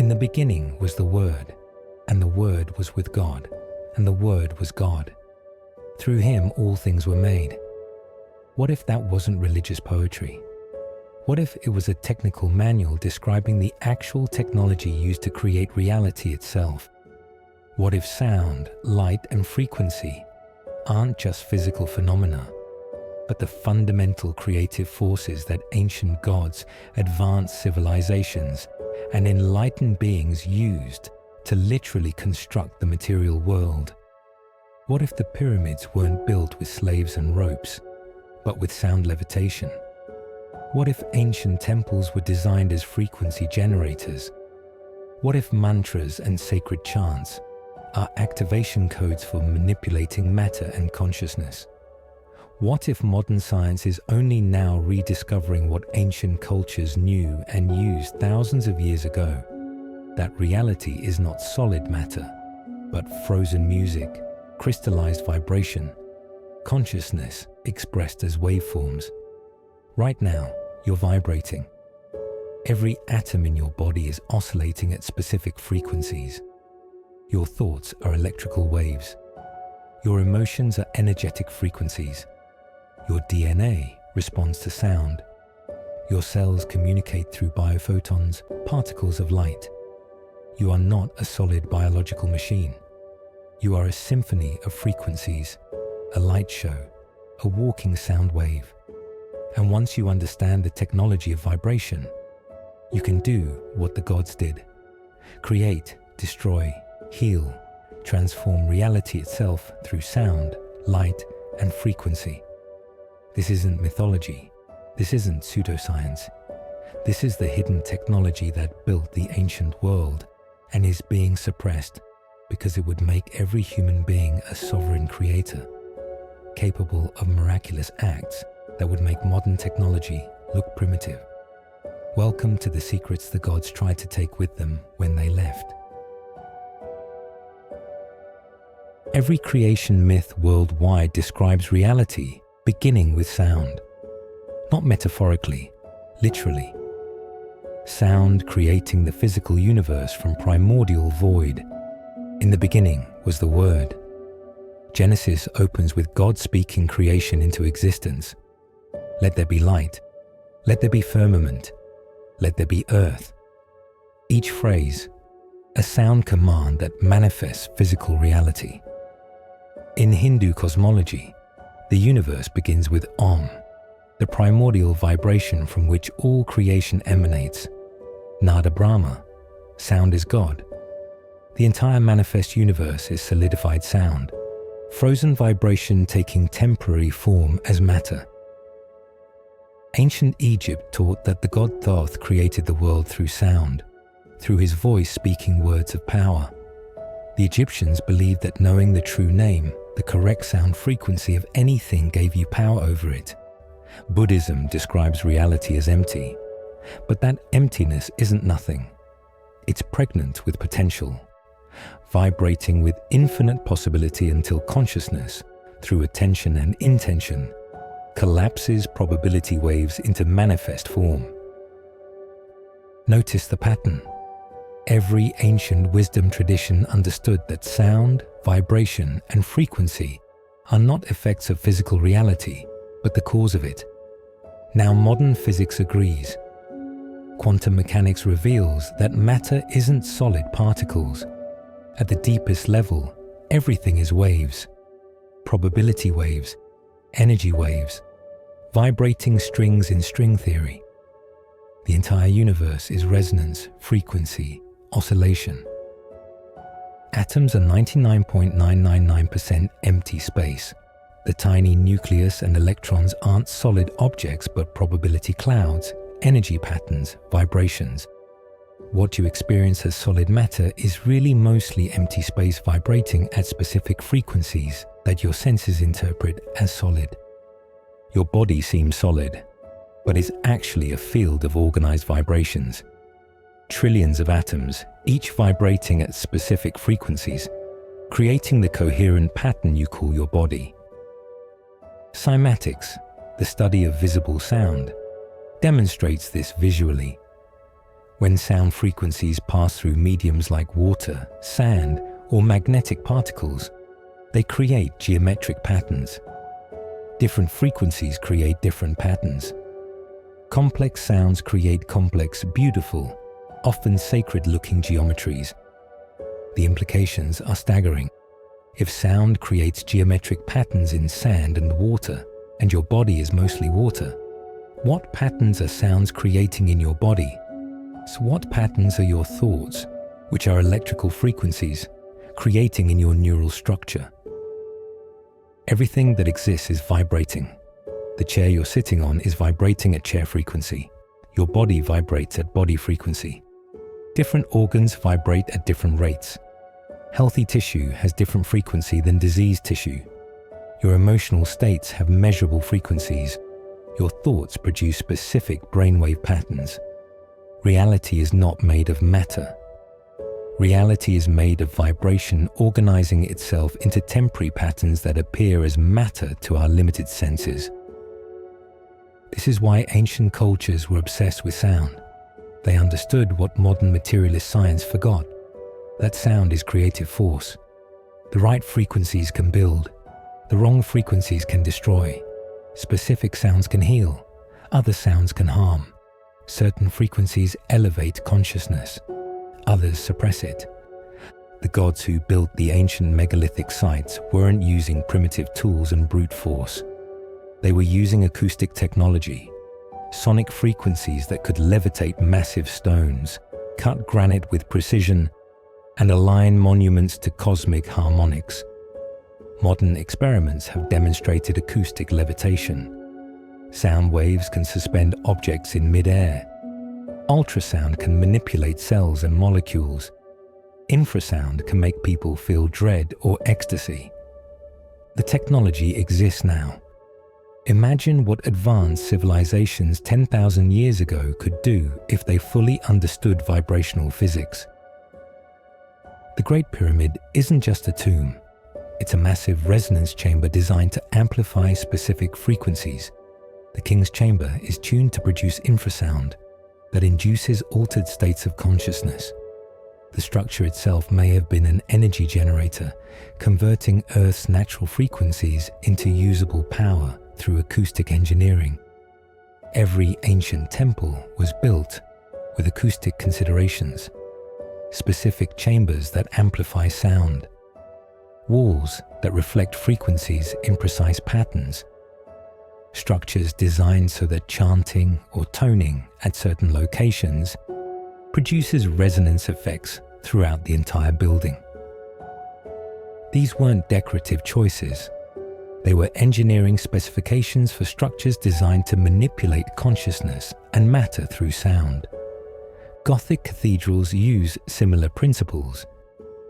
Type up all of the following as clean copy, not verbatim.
In the beginning was the Word, and the Word was with God, and the Word was God. Through him all things were made. What if that wasn't religious poetry? What if it was a technical manual describing the actual technology used to create reality itself? What if sound, light, and frequency aren't just physical phenomena, but the fundamental creative forces that ancient gods, advanced civilizations, and enlightened beings used to literally construct the material world? What if the pyramids weren't built with slaves and ropes, but with sound levitation? What if ancient temples were designed as frequency generators? What if mantras and sacred chants are activation codes for manipulating matter and consciousness? What if modern science is only now rediscovering what ancient cultures knew and used thousands of years ago? That reality is not solid matter, but frozen music, crystallized vibration, consciousness expressed as waveforms. Right now, you're vibrating. Every atom in your body is oscillating at specific frequencies. Your thoughts are electrical waves. Your emotions are energetic frequencies. Your DNA responds to sound. Your cells communicate through biophotons, particles of light. You are not a solid biological machine. You are a symphony of frequencies, a light show, a walking sound wave. And once you understand the technology of vibration, you can do what the gods did: create, destroy, heal, transform reality itself through sound, light, and frequency. This isn't mythology. This isn't pseudoscience. This is the hidden technology that built the ancient world and is being suppressed because it would make every human being a sovereign creator, capable of miraculous acts that would make modern technology look primitive. Welcome to the secrets the gods tried to take with them when they left. Every creation myth worldwide describes reality beginning with sound. Not metaphorically, literally. Sound creating the physical universe from primordial void. In the beginning was the Word. Genesis opens with God speaking creation into existence. Let there be light. Let there be firmament. Let there be earth. Each phrase, a sound command that manifests physical reality. In Hindu cosmology, the universe begins with Om, the primordial vibration from which all creation emanates. Nada Brahma, sound is God. The entire manifest universe is solidified sound, frozen vibration taking temporary form as matter. Ancient Egypt taught that the god Thoth created the world through sound, through his voice speaking words of power. The Egyptians believed that knowing the true name, the correct sound frequency of anything, gave you power over it. Buddhism describes reality as empty, but that emptiness isn't nothing. It's pregnant with potential, vibrating with infinite possibility until consciousness, through attention and intention, collapses probability waves into manifest form. Notice the pattern. Every ancient wisdom tradition understood that sound, vibration, and frequency are not effects of physical reality, but the cause of it. Now modern physics agrees. Quantum mechanics reveals that matter isn't solid particles. At the deepest level, everything is waves. Probability waves, energy waves, vibrating strings in string theory. The entire universe is resonance, frequency, oscillation. Atoms are 99.999% empty space. The tiny nucleus and electrons aren't solid objects but probability clouds, energy patterns, vibrations. What you experience as solid matter is really mostly empty space vibrating at specific frequencies that your senses interpret as solid. Your body seems solid, but is actually a field of organized vibrations. Trillions of atoms, each vibrating at specific frequencies, creating the coherent pattern you call your body. Cymatics, the study of visible sound, demonstrates this visually. When sound frequencies pass through mediums like water, sand, or magnetic particles, they create geometric patterns. Different frequencies create different patterns. Complex sounds create complex, beautiful, often sacred-looking geometries. The implications are staggering. If sound creates geometric patterns in sand and water, and your body is mostly water, what patterns are sounds creating in your body? So what patterns are your thoughts, which are electrical frequencies, creating in your neural structure? Everything that exists is vibrating. The chair you're sitting on is vibrating at chair frequency. Your body vibrates at body frequency. Different organs vibrate at different rates. Healthy tissue has different frequency than diseased tissue. Your emotional states have measurable frequencies. Your thoughts produce specific brainwave patterns. Reality is not made of matter. Reality is made of vibration organizing itself into temporary patterns that appear as matter to our limited senses. This is why ancient cultures were obsessed with sound. They understood what modern materialist science forgot, that sound is creative force. The right frequencies can build. The wrong frequencies can destroy. Specific sounds can heal. Other sounds can harm. Certain frequencies elevate consciousness. Others suppress it. The gods who built the ancient megalithic sites weren't using primitive tools and brute force. They were using acoustic technology, sonic frequencies that could levitate massive stones, cut granite with precision, and align monuments to cosmic harmonics. Modern experiments have demonstrated acoustic levitation. Sound waves can suspend objects in mid-air. Ultrasound can manipulate cells and molecules. Infrasound can make people feel dread or ecstasy. The technology exists now. Imagine what advanced civilizations 10,000 years ago could do if they fully understood vibrational physics. The Great Pyramid isn't just a tomb. It's a massive resonance chamber designed to amplify specific frequencies. The King's Chamber is tuned to produce infrasound that induces altered states of consciousness. The structure itself may have been an energy generator, converting Earth's natural frequencies into usable power through acoustic engineering. Every ancient temple was built with acoustic considerations. Specific chambers that amplify sound, walls that reflect frequencies in precise patterns, structures designed so that chanting or toning at certain locations produces resonance effects throughout the entire building. These weren't decorative choices. They were engineering specifications for structures designed to manipulate consciousness and matter through sound. Gothic cathedrals use similar principles.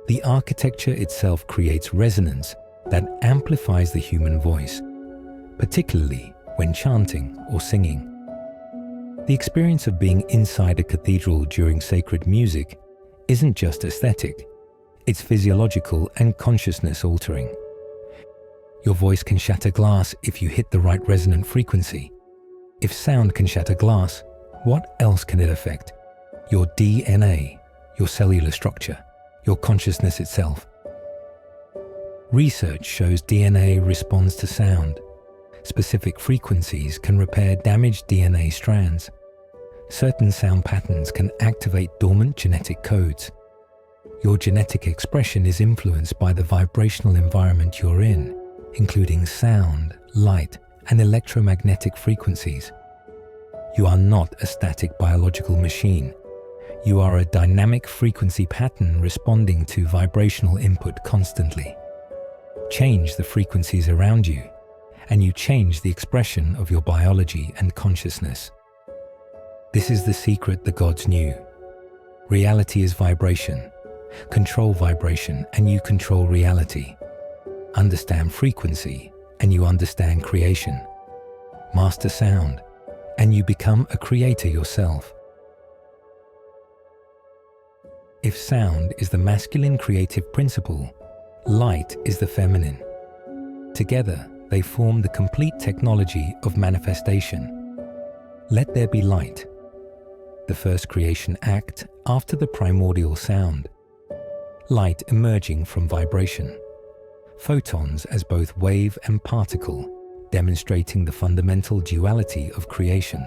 The architecture itself creates resonance that amplifies the human voice, particularly when chanting or singing. The experience of being inside a cathedral during sacred music isn't just aesthetic, it's physiological and consciousness altering. Your voice can shatter glass if you hit the right resonant frequency. If sound can shatter glass, what else can it affect? Your DNA, your cellular structure, your consciousness itself. Research shows DNA responds to sound. Specific frequencies can repair damaged DNA strands. Certain sound patterns can activate dormant genetic codes. Your genetic expression is influenced by the vibrational environment you're in, including sound, light, and electromagnetic frequencies. You are not a static biological machine. You are a dynamic frequency pattern responding to vibrational input constantly. Change the frequencies around you, and you change the expression of your biology and consciousness. This is the secret the gods knew. Reality is vibration. Control vibration, and you control reality. Understand frequency, and you understand creation. Master sound, and you become a creator yourself. If sound is the masculine creative principle, light is the feminine. Together, they form the complete technology of manifestation. Let there be light. the first creation act after the primordial sound. Light emerging from vibration. Photons as both wave and particle, demonstrating the fundamental duality of creation.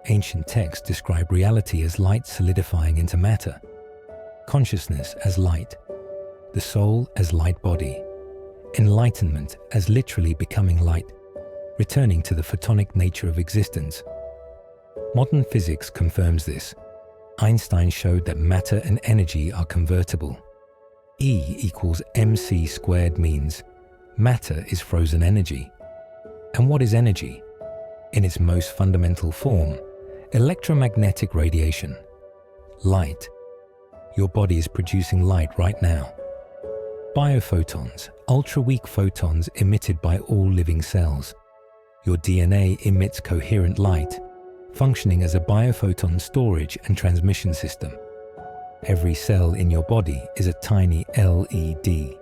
Ancient texts describe reality as light solidifying into matter, consciousness as light, the soul as light body, enlightenment as literally becoming light, returning to the photonic nature of existence. Modern physics confirms this. Einstein showed that matter and energy are convertible. E equals mc squared means matter is frozen energy. And what is energy? In its most fundamental form, electromagnetic radiation. Light. Your body is producing light right now. Biophotons, ultra-weak photons emitted by all living cells. Your DNA emits coherent light, functioning as a biophoton storage and transmission system. Every cell in your body is a tiny LED,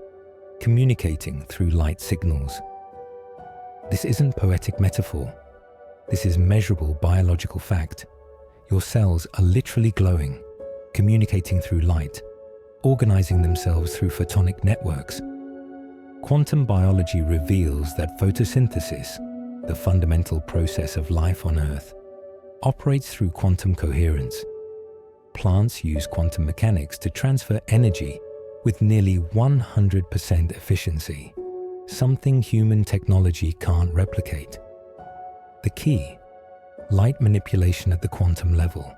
communicating through light signals. This isn't poetic metaphor. This is measurable biological fact. Your cells are literally glowing, communicating through light, organizing themselves through photonic networks. Quantum biology reveals that photosynthesis, the fundamental process of life on Earth, operates through quantum coherence. Plants use quantum mechanics to transfer energy with nearly 100% efficiency, something human technology can't replicate. The key: light manipulation at the quantum level.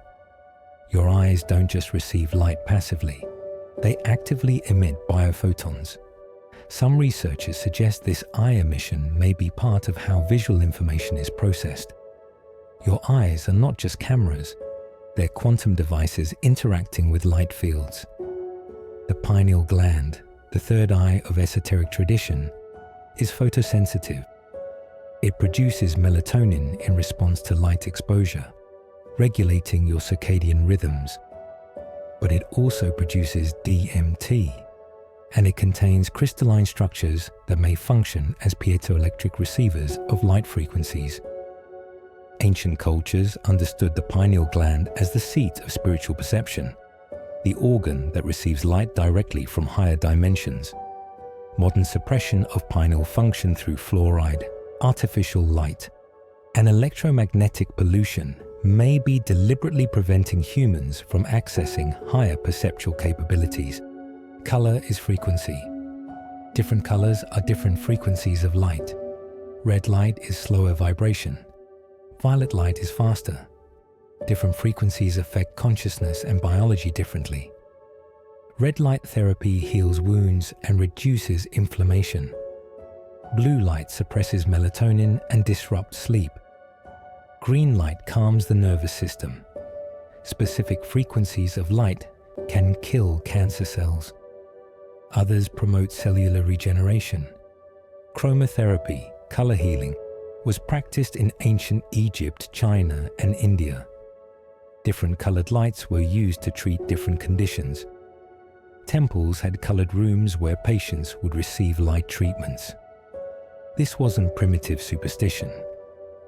Your eyes don't just receive light passively, they actively emit biophotons. Some researchers suggest this eye emission may be part of how visual information is processed. Your eyes are not just cameras, they're quantum devices interacting with light fields. The pineal gland, the third eye of esoteric tradition, is photosensitive. It produces melatonin in response to light exposure, regulating your circadian rhythms. But it also produces DMT, and it contains crystalline structures that may function as piezoelectric receivers of light frequencies. Ancient cultures understood the pineal gland as the seat of spiritual perception, the organ that receives light directly from higher dimensions. Modern suppression of pineal function through fluoride, artificial light, and electromagnetic pollution may be deliberately preventing humans from accessing higher perceptual capabilities. Color is frequency. Different colors are different frequencies of light. Red light is slower vibration. Violet light is faster. Different frequencies affect consciousness and biology differently. Red light therapy heals wounds and reduces inflammation. Blue light suppresses melatonin and disrupts sleep. Green light calms the nervous system. Specific frequencies of light can kill cancer cells. Others promote cellular regeneration. Chromotherapy, color healing, was practiced in ancient Egypt, China, and India. Different colored lights were used to treat different conditions. Temples had colored rooms where patients would receive light treatments. This wasn't primitive superstition.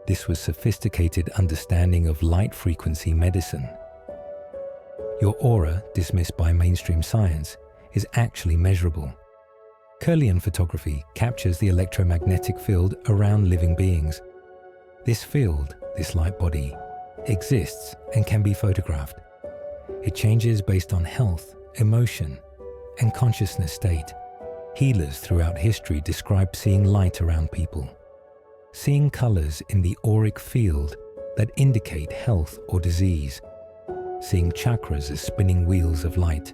This was sophisticated understanding of light frequency medicine. Your aura, dismissed by mainstream science, is actually measurable. Kirlian photography captures the electromagnetic field around living beings. This field, this light body, exists and can be photographed. It changes based on health, emotion, and consciousness state. Healers throughout history describe seeing light around people, seeing colors in the auric field that indicate health or disease, seeing chakras as spinning wheels of light.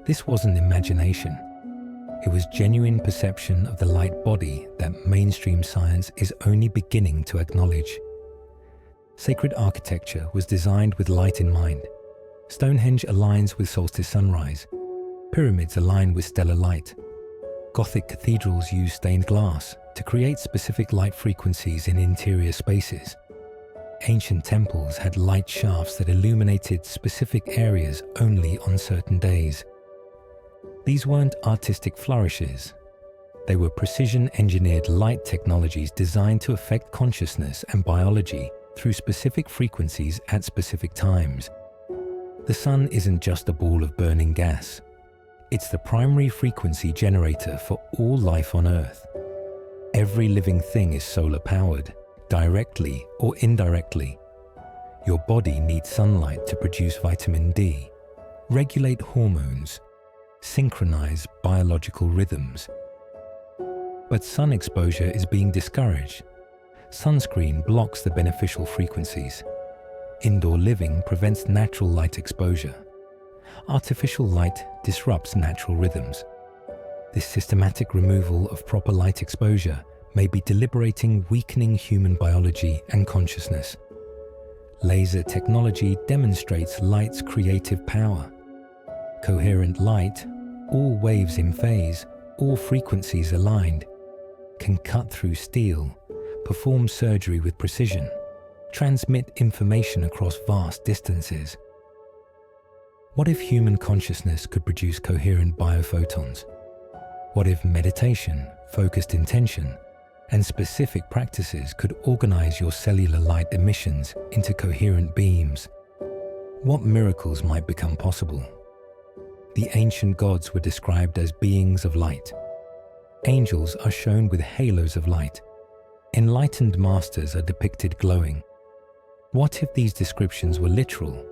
This wasn't imagination. It was genuine perception of the light body that mainstream science is only beginning to acknowledge. Sacred architecture was designed with light in mind. Stonehenge aligns with solstice sunrise. Pyramids align with stellar light. Gothic cathedrals use stained glass to create specific light frequencies in interior spaces. Ancient temples had light shafts that illuminated specific areas only on certain days. These weren't artistic flourishes. They were precision-engineered light technologies designed to affect consciousness and biology through specific frequencies at specific times. The sun isn't just a ball of burning gas. It's the primary frequency generator for all life on Earth. Every living thing is solar-powered, directly or indirectly. Your body needs sunlight to produce vitamin D, regulate hormones, synchronize biological rhythms. But sun exposure is being discouraged. Sunscreen blocks the beneficial frequencies. Indoor living prevents natural light exposure. Artificial light disrupts natural rhythms. This systematic removal of proper light exposure may be deliberating weakening human biology and consciousness. Laser technology demonstrates light's creative power. Coherent light, all waves in phase, all frequencies aligned, can cut through steel, perform surgery with precision, transmit information across vast distances. What if human consciousness could produce coherent biophotons? What if meditation, focused intention, and specific practices could organize your cellular light emissions into coherent beams? What miracles might become possible? The ancient gods were described as beings of light. Angels are shown with halos of light. Enlightened masters are depicted glowing. What if these descriptions were literal?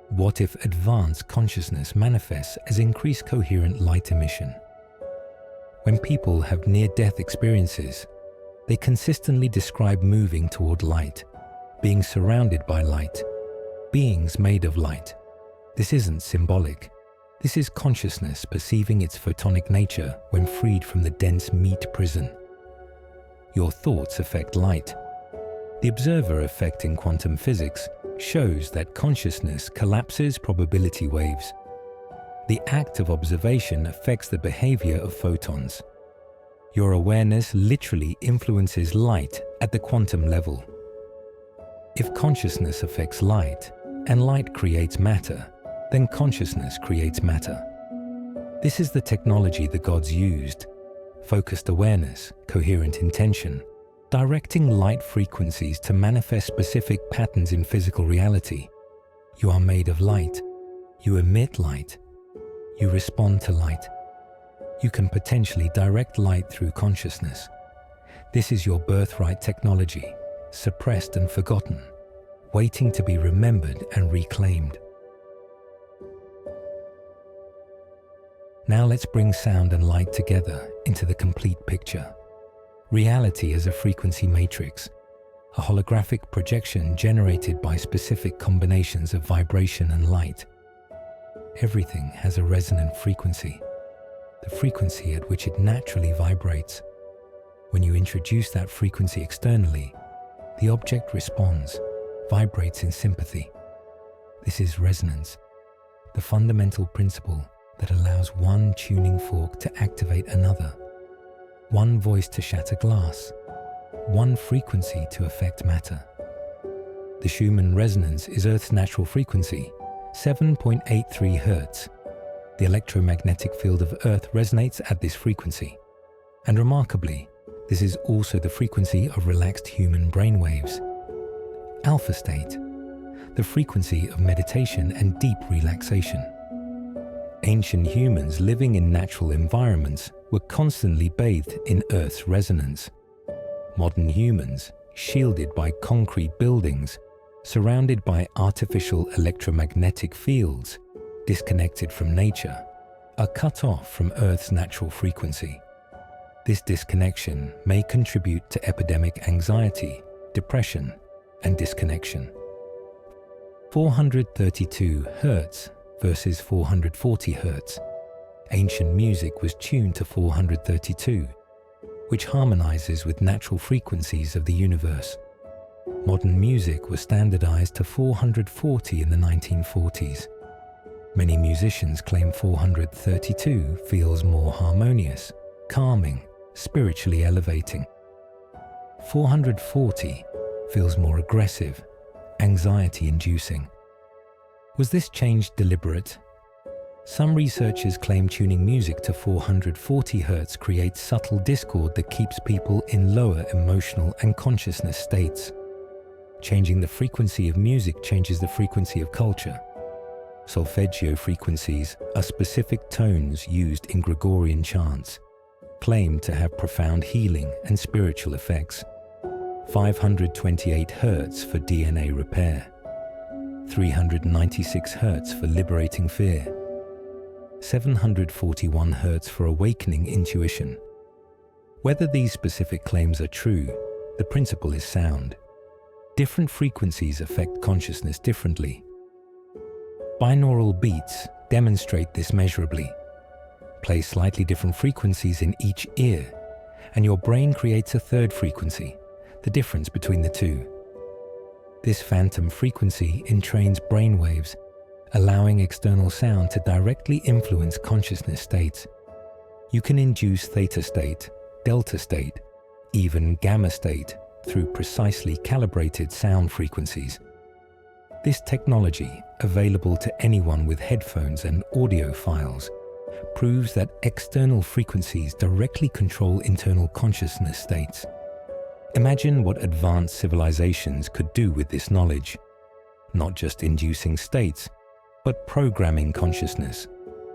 What if advanced consciousness manifests as increased coherent light emission? When people have near-death experiences, they consistently describe moving toward light, being surrounded by light, beings made of light. This isn't symbolic. This is consciousness perceiving its photonic nature when freed from the dense meat prison. Your thoughts affect light. The observer effect in quantum physics shows that consciousness collapses probability waves. The act of observation affects the behavior of photons. Your awareness literally influences light at the quantum level. If consciousness affects light, and light creates matter, then consciousness creates matter. This is the technology the gods used: focused awareness, coherent intention, directing light frequencies to manifest specific patterns in physical reality. You are made of light. You emit light. You respond to light. You can potentially direct light through consciousness. This is your birthright technology, suppressed and forgotten, waiting to be remembered and reclaimed. Now let's bring sound and light together into the complete picture. Reality is a frequency matrix, a holographic projection generated by specific combinations of vibration and light. Everything has a resonant frequency, the frequency at which it naturally vibrates. When you introduce that frequency externally, the object responds, vibrates in sympathy. This is resonance, the fundamental principle that allows one tuning fork to activate another, one voice to shatter glass, one frequency to affect matter. The Schumann resonance is Earth's natural frequency, 7.83 Hz. The electromagnetic field of Earth resonates at this frequency. And remarkably, this is also the frequency of relaxed human brainwaves. Alpha state, the frequency of meditation and deep relaxation. Ancient humans living in natural environments were constantly bathed in Earth's resonance. Modern humans, shielded by concrete buildings, surrounded by artificial electromagnetic fields, disconnected from nature, are cut off from Earth's natural frequency. This disconnection may contribute to epidemic anxiety, depression, and disconnection. 432 Hz versus 440 Hz. Ancient music was tuned to 432, which harmonizes with natural frequencies of the universe. Modern music was standardized to 440 in the 1940s. Many musicians claim 432 feels more harmonious, calming, spiritually elevating. 440 feels more aggressive, anxiety-inducing. Was this change deliberate? Some researchers claim tuning music to 440 Hz creates subtle discord that keeps people in lower emotional and consciousness states. Changing the frequency of music changes the frequency of culture. Solfeggio frequencies are specific tones used in Gregorian chants, claimed to have profound healing and spiritual effects. 528 Hz for DNA repair, 396 Hz for liberating fear, 741 Hz for awakening intuition. Whether these specific claims are true, the principle is sound. Different frequencies affect consciousness differently. Binaural beats demonstrate this measurably. Play slightly different frequencies in each ear, and your brain creates a third frequency, the difference between the two. This phantom frequency entrains brainwaves, allowing external sound to directly influence consciousness states. You can induce theta state, delta state, even gamma state through precisely calibrated sound frequencies. This technology, available to anyone with headphones and audio files, proves that external frequencies directly control internal consciousness states. Imagine what advanced civilizations could do with this knowledge, not just inducing states, but programming consciousness,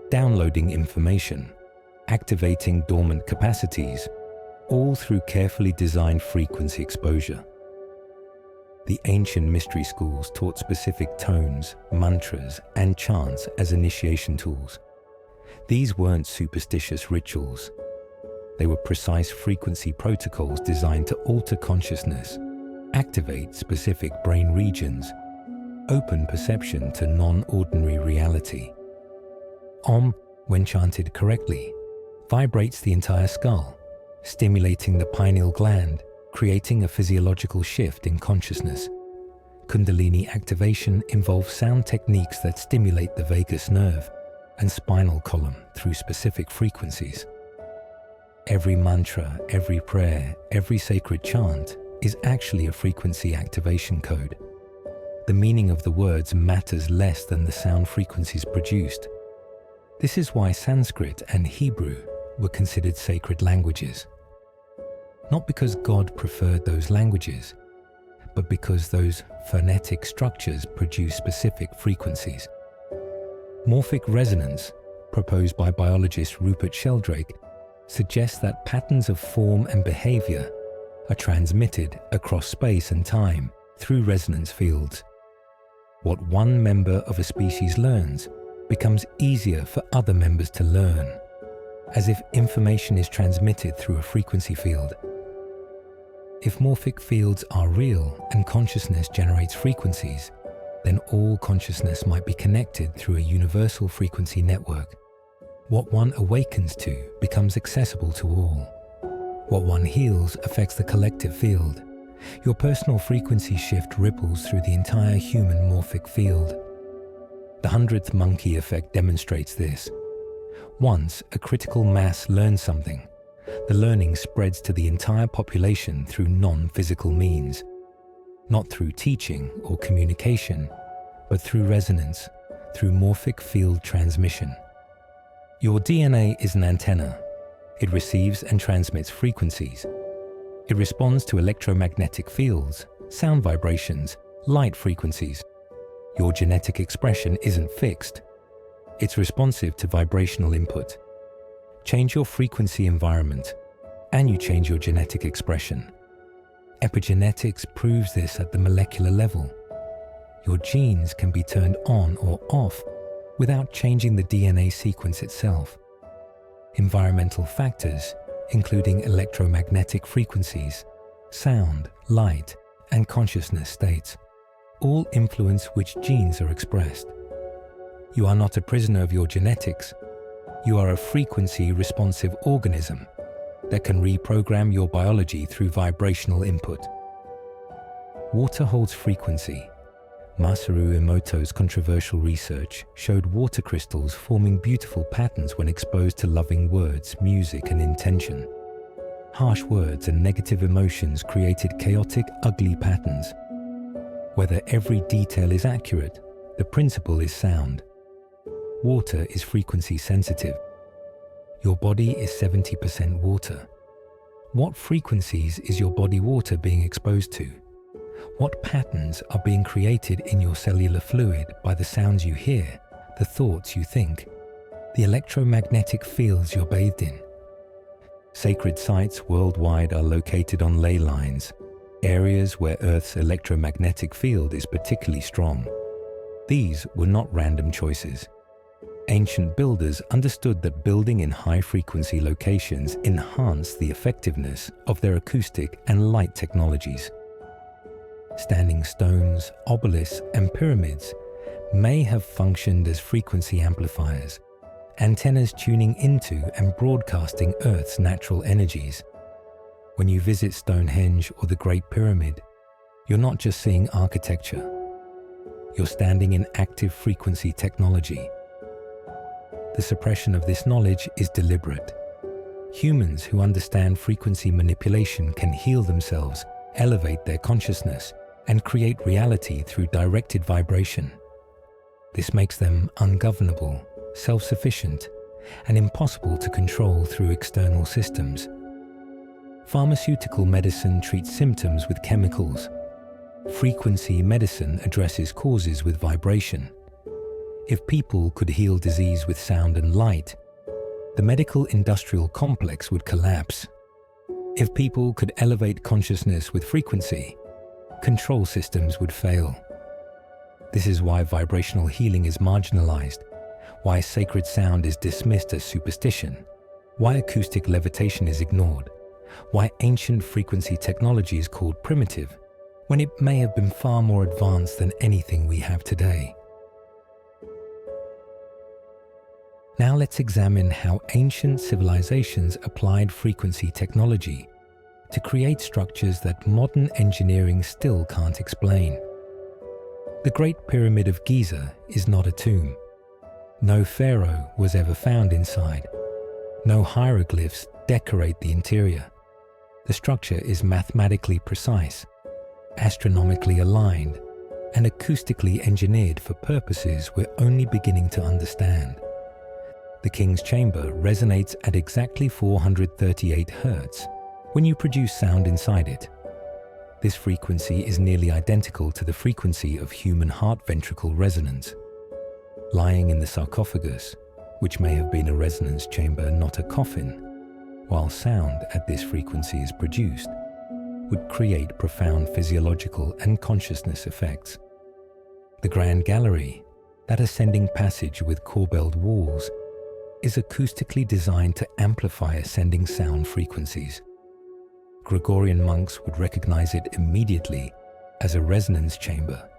downloading information, activating dormant capacities, all through carefully designed frequency exposure. The ancient mystery schools taught specific tones, mantras, and chants as initiation tools. These weren't superstitious rituals. They were precise frequency protocols designed to alter consciousness, activate specific brain regions, open perception to non-ordinary reality. Om, when chanted correctly, vibrates the entire skull, stimulating the pineal gland, creating a physiological shift in consciousness. Kundalini activation involves sound techniques that stimulate the vagus nerve and spinal column through specific frequencies. Every mantra, every prayer, every sacred chant is actually a frequency activation code. The meaning of the words matters less than the sound frequencies produced. This is why Sanskrit and Hebrew were considered sacred languages. Not because God preferred those languages, but because those phonetic structures produce specific frequencies. Morphic resonance, proposed by biologist Rupert Sheldrake, suggests that patterns of form and behavior are transmitted across space and time through resonance fields. What one member of a species learns becomes easier for other members to learn, as if information is transmitted through a frequency field. If morphic fields are real and consciousness generates frequencies, then all consciousness might be connected through a universal frequency network. What one awakens to becomes accessible to all. What one heals affects the collective field. Your personal frequency shift ripples through the entire human morphic field. The 100th monkey effect demonstrates this. Once a critical mass learns something, the learning spreads to the entire population through non-physical means. Not through teaching or communication, but through resonance, through morphic field transmission. Your DNA is an antenna. It receives and transmits frequencies. It responds to electromagnetic fields, sound vibrations, light frequencies. Your genetic expression isn't fixed. It's responsive to vibrational input. Change your frequency environment, and you change your genetic expression. Epigenetics proves this at the molecular level. Your genes can be turned on or off without changing the DNA sequence itself. Environmental factors, including electromagnetic frequencies, sound, light, and consciousness states, all influence which genes are expressed. You are not a prisoner of your genetics. You are a frequency-responsive organism that can reprogram your biology through vibrational input. Water holds frequency. Masaru Emoto's controversial research showed water crystals forming beautiful patterns when exposed to loving words, music, and intention. Harsh words and negative emotions created chaotic, ugly patterns. Whether every detail is accurate, the principle is sound. Water is frequency sensitive. Your body is 70% water. What frequencies is your body water being exposed to? What patterns are being created in your cellular fluid by the sounds you hear, the thoughts you think, the electromagnetic fields you're bathed in? Sacred sites worldwide are located on ley lines, areas where Earth's electromagnetic field is particularly strong. These were not random choices. Ancient builders understood that building in high-frequency locations enhanced the effectiveness of their acoustic and light technologies. Standing stones, obelisks, and pyramids may have functioned as frequency amplifiers, antennas tuning into and broadcasting Earth's natural energies. When you visit Stonehenge or the Great Pyramid, you're not just seeing architecture. You're standing in active frequency technology. The suppression of this knowledge is deliberate. Humans who understand frequency manipulation can heal themselves, elevate their consciousness, and create reality through directed vibration. This makes them ungovernable, self-sufficient, and impossible to control through external systems. Pharmaceutical medicine treats symptoms with chemicals. Frequency medicine addresses causes with vibration. If people could heal disease with sound and light, the medical-industrial complex would collapse. If people could elevate consciousness with frequency, control systems would fail. This is why vibrational healing is marginalized, why sacred sound is dismissed as superstition, why acoustic levitation is ignored, why ancient frequency technology is called primitive, when it may have been far more advanced than anything we have today. Now let's examine how ancient civilizations applied frequency technology to create structures that modern engineering still can't explain. The Great Pyramid of Giza is not a tomb. No pharaoh was ever found inside. No hieroglyphs decorate the interior. The structure is mathematically precise, astronomically aligned, and acoustically engineered for purposes we're only beginning to understand. The King's Chamber resonates at exactly 438 Hz when you produce sound inside it. This frequency is nearly identical to the frequency of human heart ventricle resonance. Lying in the sarcophagus, which may have been a resonance chamber, not a coffin, while sound at this frequency is produced, would create profound physiological and consciousness effects. The Grand Gallery, that ascending passage with corbelled walls, is acoustically designed to amplify ascending sound frequencies. Gregorian monks would recognize it immediately as a resonance chamber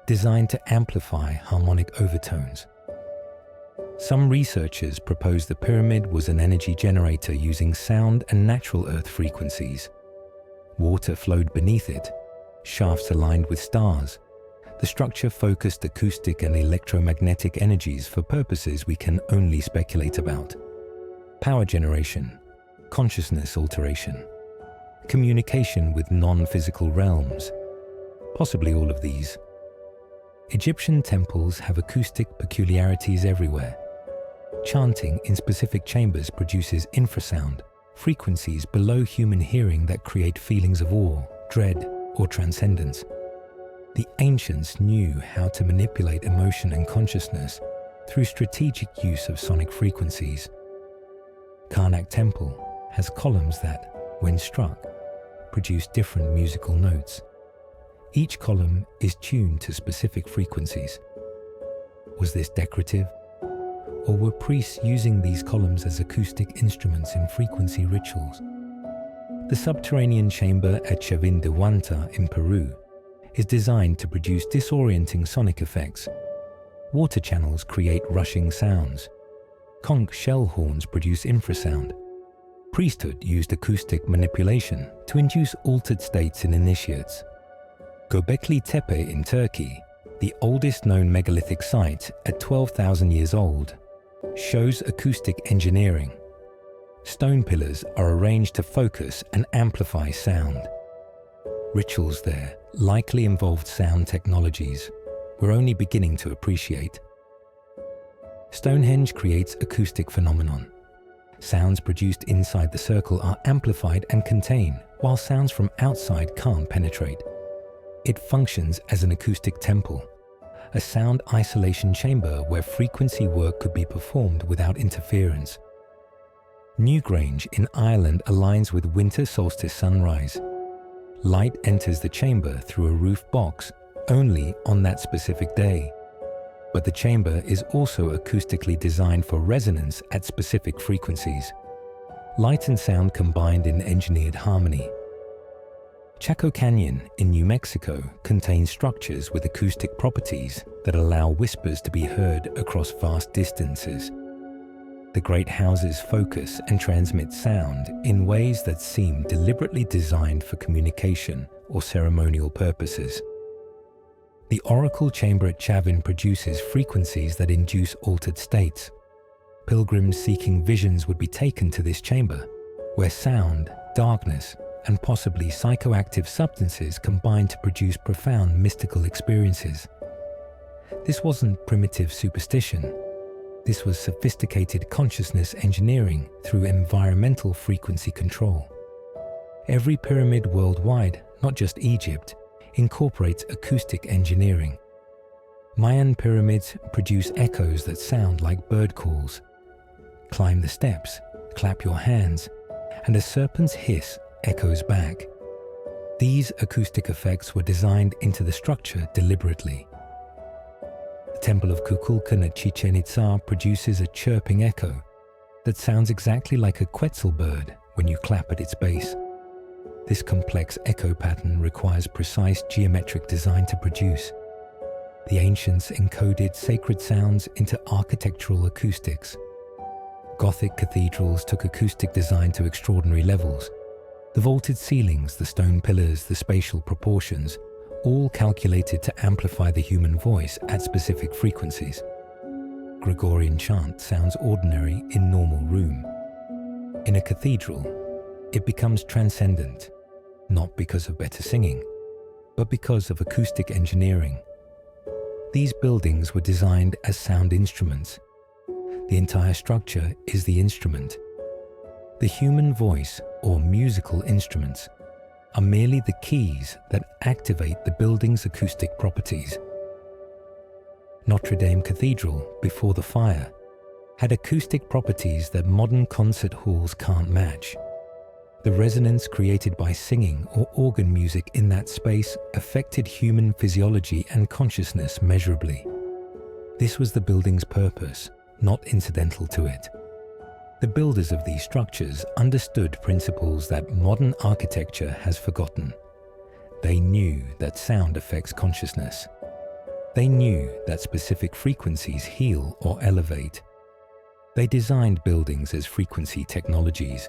designed to amplify harmonic overtones. Some researchers propose the pyramid was an energy generator using sound and natural earth frequencies. Water flowed beneath it, shafts aligned with stars. The structure focused acoustic and electromagnetic energies for purposes we can only speculate about. Power generation, consciousness alteration, communication with non-physical realms, possibly all of these. Egyptian temples have acoustic peculiarities everywhere. Chanting in specific chambers produces infrasound, frequencies below human hearing that create feelings of awe, dread, or transcendence. The ancients knew how to manipulate emotion and consciousness through strategic use of sonic frequencies. Karnak Temple has columns that, when struck, produce different musical notes. Each column is tuned to specific frequencies. Was this decorative? Or were priests using these columns as acoustic instruments in frequency rituals? The subterranean chamber at Chavin de Huanta in Peru is designed to produce disorienting sonic effects. Water channels create rushing sounds. Conch shell horns produce infrasound. Priesthood used acoustic manipulation to induce altered states in initiates. Göbekli Tepe in Turkey, the oldest known megalithic site at 12,000 years old, shows acoustic engineering. Stone pillars are arranged to focus and amplify sound. Rituals there likely involved sound technologies we're only beginning to appreciate. Stonehenge creates acoustic phenomenon. Sounds produced inside the circle are amplified and contained, while sounds from outside can't penetrate. It functions as an acoustic temple, a sound isolation chamber where frequency work could be performed without interference. Newgrange in Ireland aligns with winter solstice sunrise. Light enters the chamber through a roof box only on that specific day. But the chamber is also acoustically designed for resonance at specific frequencies. Light and sound combined in engineered harmony. Chaco Canyon in New Mexico contains structures with acoustic properties that allow whispers to be heard across vast distances. The great houses focus and transmit sound in ways that seem deliberately designed for communication or ceremonial purposes. The oracle chamber at Chavin produces frequencies that induce altered states. Pilgrims seeking visions would be taken to this chamber, where sound, darkness, and possibly psychoactive substances combine to produce profound mystical experiences. This wasn't primitive superstition. This was sophisticated consciousness engineering through environmental frequency control. Every pyramid worldwide, not just Egypt, incorporates acoustic engineering. Mayan pyramids produce echoes that sound like bird calls. Climb the steps, clap your hands, and a serpent's hiss echoes back. These acoustic effects were designed into the structure deliberately. The Temple of Kukulkan at Chichen Itza produces a chirping echo that sounds exactly like a quetzal bird when you clap at its base. This complex echo pattern requires precise geometric design to produce. The ancients encoded sacred sounds into architectural acoustics. Gothic cathedrals took acoustic design to extraordinary levels. The vaulted ceilings, the stone pillars, the spatial proportions, all calculated to amplify the human voice at specific frequencies. Gregorian chant sounds ordinary in normal room. In a cathedral, it becomes transcendent, not because of better singing, but because of acoustic engineering. These buildings were designed as sound instruments. The entire structure is the instrument. The human voice, or musical instruments, are merely the keys that activate the building's acoustic properties. Notre Dame Cathedral, before the fire, had acoustic properties that modern concert halls can't match. The resonance created by singing or organ music in that space affected human physiology and consciousness measurably. This was the building's purpose, not incidental to it. The builders of these structures understood principles that modern architecture has forgotten. They knew that sound affects consciousness. They knew that specific frequencies heal or elevate. They designed buildings as frequency technologies.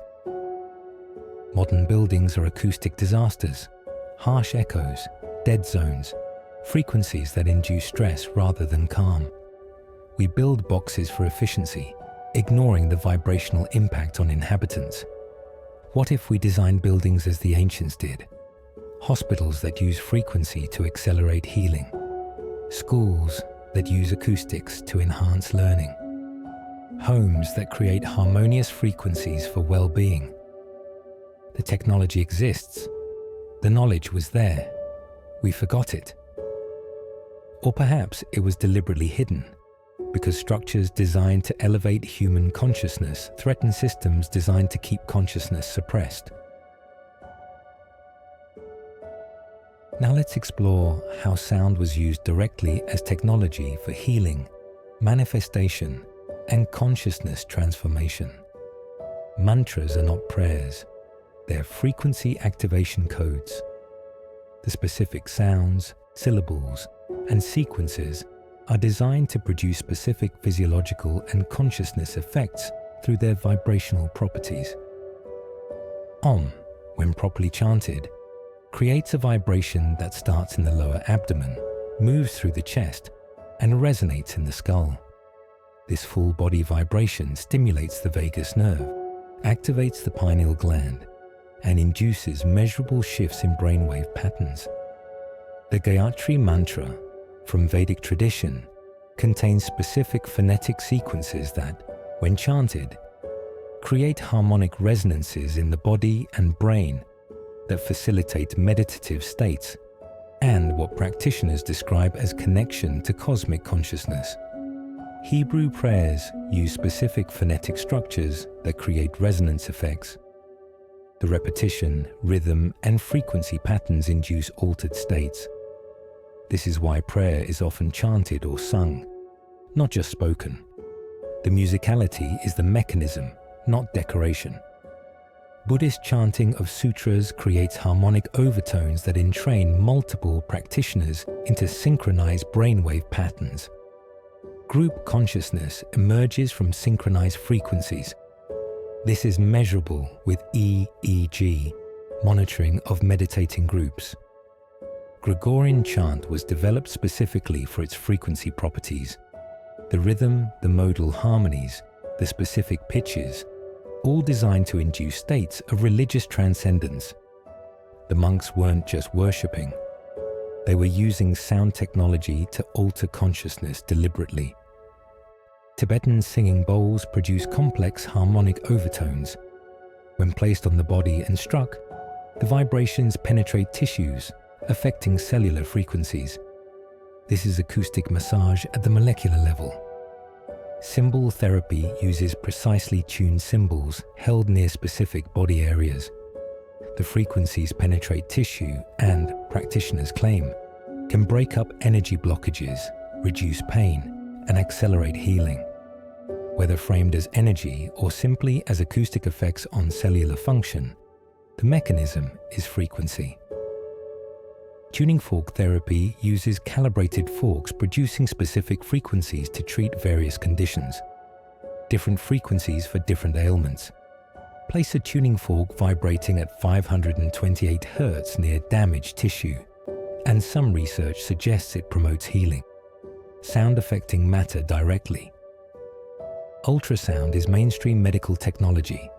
Modern buildings are acoustic disasters, harsh echoes, dead zones, frequencies that induce stress rather than calm. We build boxes for efficiency, ignoring the vibrational impact on inhabitants. What if we design buildings as the ancients did? Hospitals that use frequency to accelerate healing. Schools that use acoustics to enhance learning. Homes that create harmonious frequencies for well-being. The technology exists. The knowledge was there. We forgot it. Or perhaps it was deliberately hidden, because structures designed to elevate human consciousness threaten systems designed to keep consciousness suppressed. Now let's explore how sound was used directly as technology for healing, manifestation, and consciousness transformation. Mantras are not prayers. They're frequency activation codes. The specific sounds, syllables, and sequences are designed to produce specific physiological and consciousness effects through their vibrational properties. Om, when properly chanted, creates a vibration that starts in the lower abdomen, moves through the chest, and resonates in the skull. This full body vibration stimulates the vagus nerve, activates the pineal gland, and induces measurable shifts in brainwave patterns. The Gayatri Mantra, from Vedic tradition, contains specific phonetic sequences that, when chanted, create harmonic resonances in the body and brain that facilitate meditative states. and what practitioners describe as connection to cosmic consciousness. Hebrew prayers use specific phonetic structures that create resonance effects. The repetition, rhythm, and frequency patterns induce altered states. This is why prayer is often chanted or sung, not just spoken. The musicality is the mechanism, not decoration. Buddhist chanting of sutras creates harmonic overtones that entrain multiple practitioners into synchronized brainwave patterns. Group consciousness emerges from synchronized frequencies. This is measurable with EEG, monitoring of meditating groups. Gregorian chant was developed specifically for its frequency properties. The rhythm, the modal harmonies, the specific pitches, all designed to induce states of religious transcendence. The monks weren't just worshipping. They were using sound technology to alter consciousness deliberately. Tibetan singing bowls produce complex harmonic overtones. When placed on the body and struck, the vibrations penetrate tissues, affecting cellular frequencies. This is acoustic massage at the molecular level. Symbol therapy uses precisely tuned symbols held near specific body areas. The frequencies penetrate tissue and, practitioners claim, can break up energy blockages, reduce pain, and accelerate healing. Whether framed as energy or simply as acoustic effects on cellular function, the mechanism is frequency. Tuning fork therapy uses calibrated forks producing specific frequencies to treat various conditions. Different frequencies for different ailments. Place a tuning fork vibrating at 528 Hz near damaged tissue, and some research suggests it promotes healing. Sound affecting matter directly. Ultrasound is mainstream medical technology.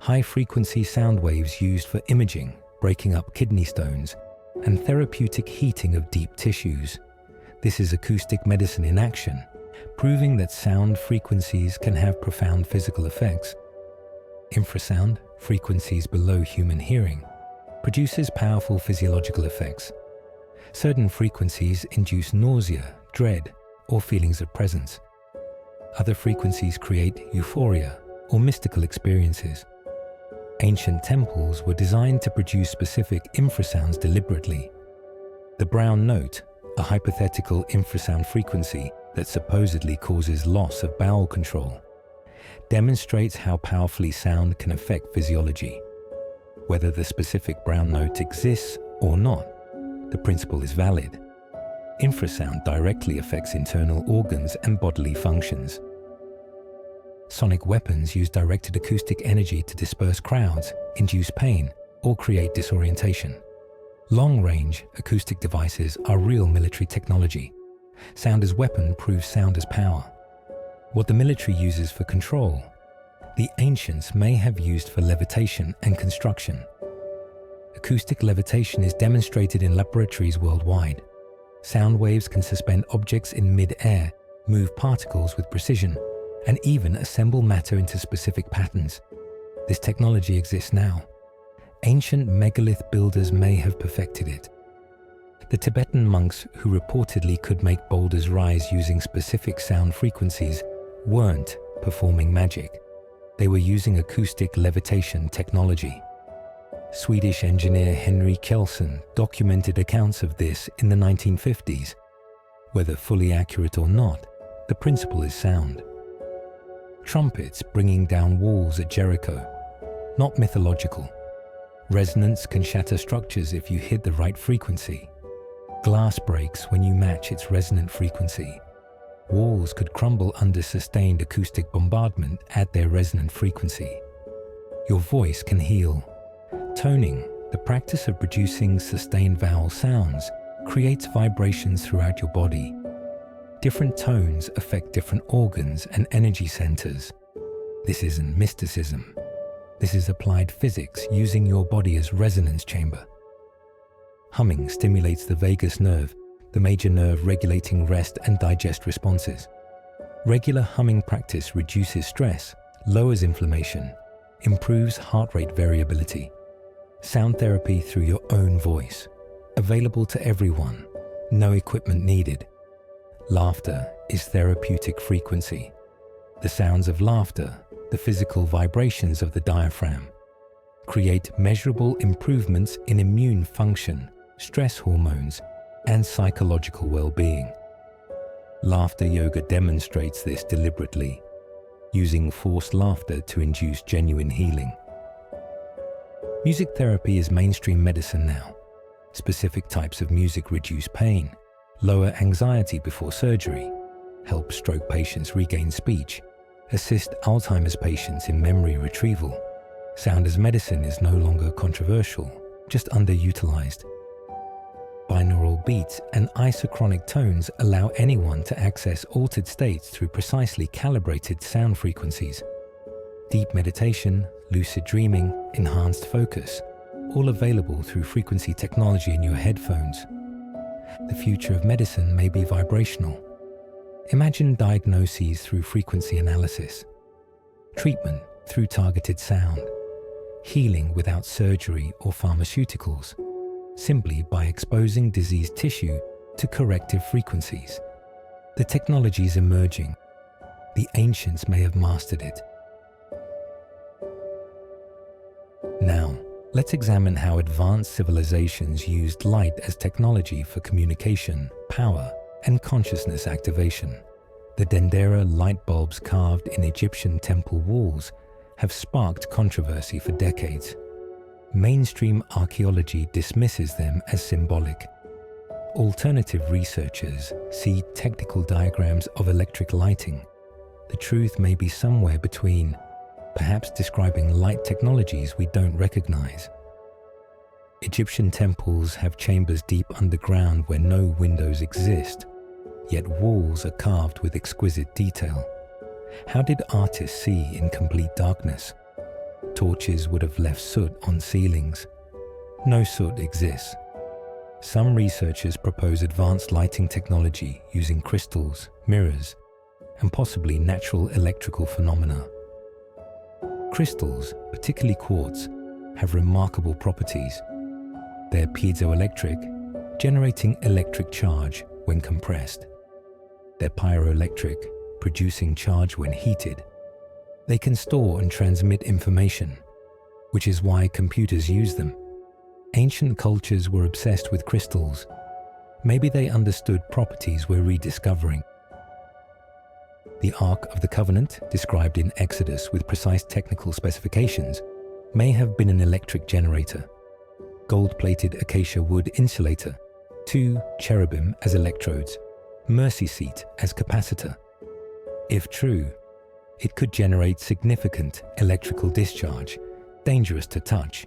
High-frequency sound waves used for imaging, breaking up kidney stones, and therapeutic heating of deep tissues. This is acoustic medicine in action, proving that sound frequencies can have profound physical effects. Infrasound, frequencies below human hearing, produces powerful physiological effects. Certain frequencies induce nausea, dread, or feelings of presence. Other frequencies create euphoria or mystical experiences. Ancient temples were designed to produce specific infrasounds deliberately. The brown note, a hypothetical infrasound frequency that supposedly causes loss of bowel control, demonstrates how powerfully sound can affect physiology. Whether the specific brown note exists or not, the principle is valid. Infrasound directly affects internal organs and bodily functions. Sonic weapons use directed acoustic energy to disperse crowds, induce pain, or create disorientation. Long-range acoustic devices are real military technology. Sound as weapon proves sound as power. What the military uses for control, the ancients may have used for levitation and construction. Acoustic levitation is demonstrated in laboratories worldwide. Sound waves can suspend objects in mid-air, move particles with precision, and even assemble matter into specific patterns. This technology exists now. Ancient megalith builders may have perfected it. The Tibetan monks who reportedly could make boulders rise using specific sound frequencies weren't performing magic. They were using acoustic levitation technology. Swedish engineer Henry Kjellson documented accounts of this in the 1950s. Whether fully accurate or not, the principle is sound. Trumpets bringing down walls at Jericho, not mythological. Resonance can shatter structures if you hit the right frequency. Glass breaks when you match its resonant frequency. Walls could crumble under sustained acoustic bombardment at their resonant frequency. Your voice can heal. Toning, the practice of producing sustained vowel sounds, creates vibrations throughout your body. Different tones affect different organs and energy centers. This isn't mysticism. This is applied physics using your body as resonance chamber. Humming stimulates the vagus nerve, the major nerve regulating rest and digest responses. Regular humming practice reduces stress, lowers inflammation, improves heart rate variability. Sound therapy through your own voice. available to everyone, no equipment needed. Laughter is therapeutic frequency. The sounds of laughter, the physical vibrations of the diaphragm, create measurable improvements in immune function, stress hormones, and psychological well-being. Laughter yoga demonstrates this deliberately, using forced laughter to induce genuine healing. Music therapy is mainstream medicine now. Specific types of music reduce pain, lower anxiety before surgery, help stroke patients regain speech, assist Alzheimer's patients in memory retrieval. Sound as medicine is no longer controversial, just underutilized. Binaural beats and isochronic tones allow anyone to access altered states through precisely calibrated sound frequencies. Deep meditation, lucid dreaming, enhanced focus, all available through frequency technology in your headphones. The future of medicine may be vibrational. Imagine diagnoses through frequency analysis, treatment through targeted sound, healing without surgery or pharmaceuticals, simply by exposing diseased tissue to corrective frequencies. The technology is emerging. The ancients may have mastered it. Now, let's examine how advanced civilizations used light as technology for communication, power, and consciousness activation. The Dendera light bulbs carved in Egyptian temple walls have sparked controversy for decades. Mainstream archaeology dismisses them as symbolic. Alternative researchers see technical diagrams of electric lighting. The truth may be somewhere between, perhaps describing light technologies we don't recognize. Egyptian temples have chambers deep underground where no windows exist, yet walls are carved with exquisite detail. How did artists see in complete darkness? Torches would have left soot on ceilings. No soot exists. Some researchers propose advanced lighting technology using crystals, mirrors, and possibly natural electrical phenomena. Crystals, particularly quartz, have remarkable properties. They're piezoelectric, generating electric charge when compressed. They're pyroelectric, producing charge when heated. They can store and transmit information, which is why computers use them. Ancient cultures were obsessed with crystals. Maybe they understood properties we're rediscovering. The Ark of the Covenant, described in Exodus with precise technical specifications, may have been an electric generator. Gold-plated acacia wood insulator, 2 cherubim as electrodes, mercy seat as capacitor. If true, it could generate significant electrical discharge, dangerous to touch,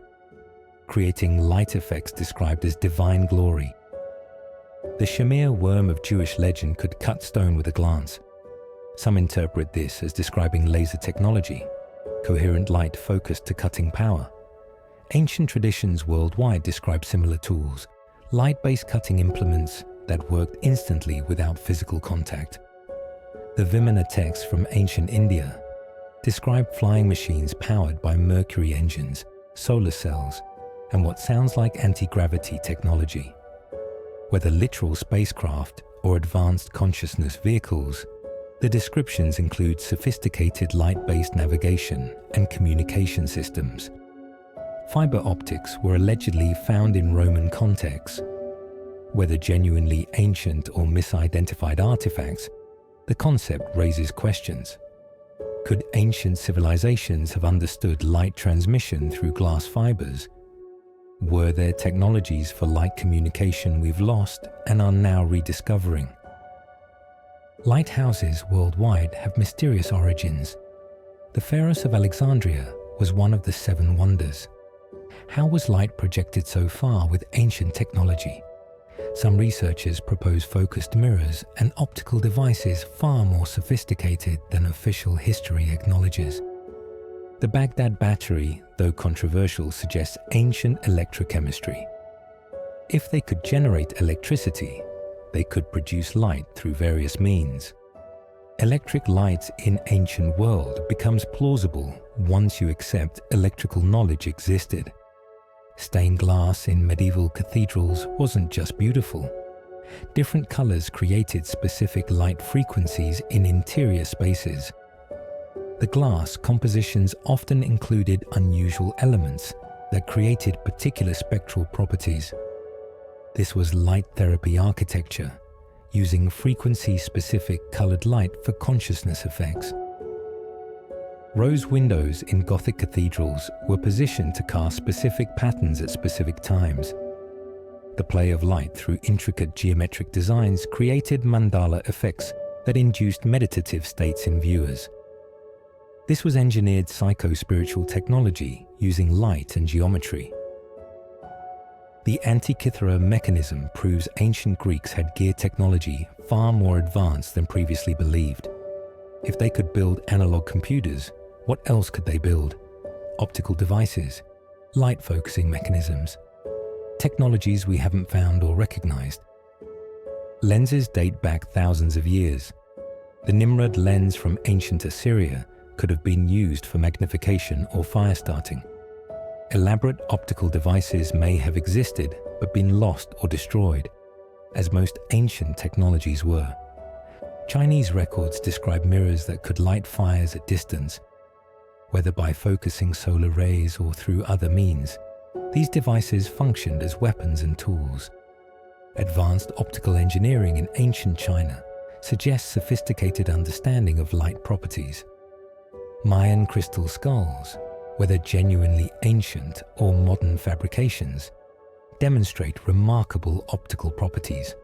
creating light effects described as divine glory. The Shamir worm of Jewish legend could cut stone with a glance. Some interpret this as describing laser technology, coherent light focused to cutting power. Ancient traditions worldwide describe similar tools, light-based cutting implements that worked instantly without physical contact. The Vimana texts from ancient India describe flying machines powered by mercury engines, solar cells, and what sounds like anti-gravity technology. Whether literal spacecraft or advanced consciousness vehicles, the descriptions include sophisticated light-based navigation and communication systems. Fiber optics were allegedly found in Roman contexts. Whether genuinely ancient or misidentified artifacts, the concept raises questions. Could ancient civilizations have understood light transmission through glass fibers? Were there technologies for light communication we've lost and are now rediscovering? Lighthouses worldwide have mysterious origins. The Pharos of Alexandria was one of the 7 wonders. How was light projected so far with ancient technology? Some researchers propose focused mirrors and optical devices far more sophisticated than official history acknowledges. The Baghdad battery, though controversial, suggests ancient electrochemistry. If they could generate electricity, they could produce light through various means. Electric light in ancient world becomes plausible once you accept electrical knowledge existed. Stained glass in medieval cathedrals wasn't just beautiful. Different colors created specific light frequencies in interior spaces. The glass compositions often included unusual elements that created particular spectral properties. This was light therapy architecture, using frequency-specific colored light for consciousness effects. Rose windows in Gothic cathedrals were positioned to cast specific patterns at specific times. The play of light through intricate geometric designs created mandala effects that induced meditative states in viewers. This was engineered psycho-spiritual technology using light and geometry. The Antikythera mechanism proves ancient Greeks had gear technology far more advanced than previously believed. If they could build analog computers, what else could they build? Optical devices, light focusing mechanisms, technologies we haven't found or recognized. Lenses date back thousands of years. The Nimrod lens from ancient Assyria could have been used for magnification or fire starting. Elaborate optical devices may have existed but been lost or destroyed, as most ancient technologies were. Chinese records describe mirrors that could light fires at distance. Whether by focusing solar rays or through other means, these devices functioned as weapons and tools. Advanced optical engineering in ancient China suggests sophisticated understanding of light properties. Mayan crystal skulls, whether genuinely ancient or modern fabrications, demonstrate remarkable optical properties.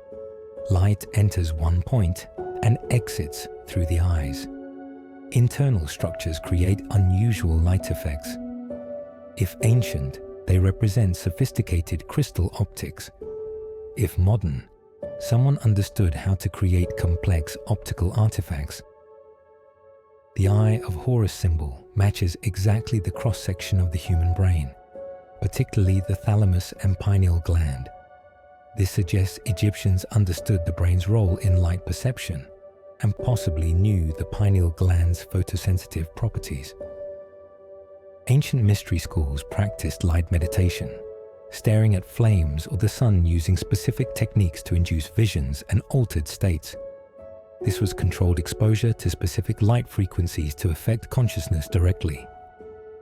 Light enters one point and exits through the eyes. Internal structures create unusual light effects. If ancient, they represent sophisticated crystal optics. If modern, someone understood how to create complex optical artifacts. The Eye of Horus symbol matches exactly the cross-section of the human brain, particularly the thalamus and pineal gland. This suggests Egyptians understood the brain's role in light perception and possibly knew the pineal gland's photosensitive properties. Ancient mystery schools practiced light meditation, staring at flames or the sun using specific techniques to induce visions and altered states. This was controlled exposure to specific light frequencies to affect consciousness directly.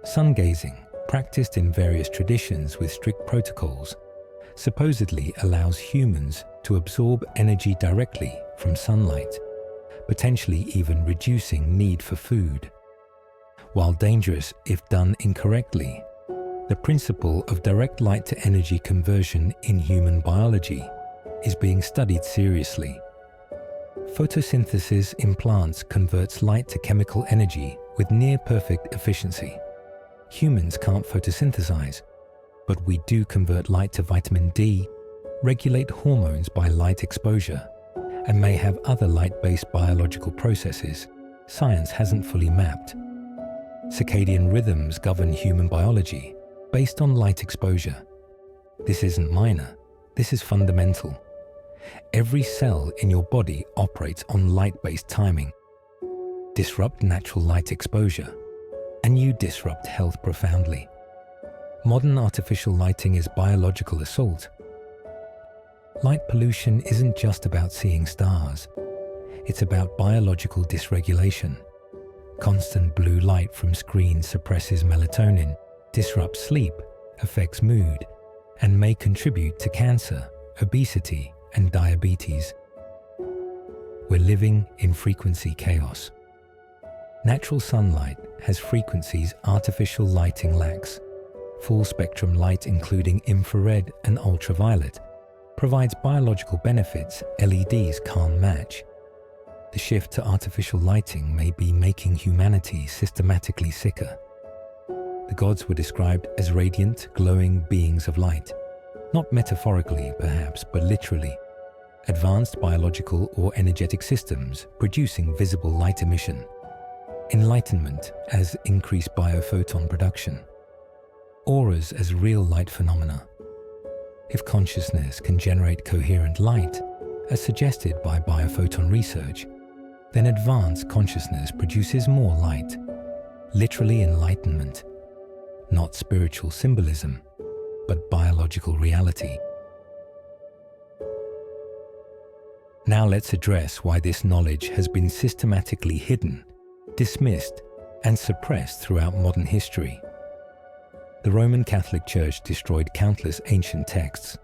Sun gazing, practiced in various traditions with strict protocols, supposedly allows humans to absorb energy directly from sunlight, potentially even reducing need for food. While dangerous if done incorrectly, the principle of direct light to energy conversion in human biology is being studied seriously. Photosynthesis in plants converts light to chemical energy with near-perfect efficiency. Humans can't photosynthesize, but we do convert light to vitamin D, regulate hormones by light exposure, and may have other light-based biological processes science hasn't fully mapped. Circadian rhythms govern human biology based on light exposure. This isn't minor, this is fundamental. Every cell in your body operates on light-based timing. Disrupt natural light exposure, and you disrupt health profoundly. Modern artificial lighting is biological assault. Light pollution isn't just about seeing stars. It's about biological dysregulation. Constant blue light from screens suppresses melatonin, disrupts sleep, affects mood, and may contribute to cancer, obesity, and diabetes. We're living in frequency chaos. Natural sunlight has frequencies artificial lighting lacks. Full spectrum light, including infrared and ultraviolet, provides biological benefits LEDs can't match. The shift to artificial lighting may be making humanity systematically sicker. The gods were described as radiant, glowing beings of light. Not metaphorically, perhaps, but literally. Advanced biological or energetic systems producing visible light emission. Enlightenment as increased biophoton production. Auras as real light phenomena. If consciousness can generate coherent light, as suggested by biophoton research, then advanced consciousness produces more light. Literally enlightenment, not spiritual symbolism. but biological reality. Now let's address why this knowledge has been systematically hidden, dismissed, and suppressed throughout modern history. The Roman Catholic Church destroyed countless ancient texts.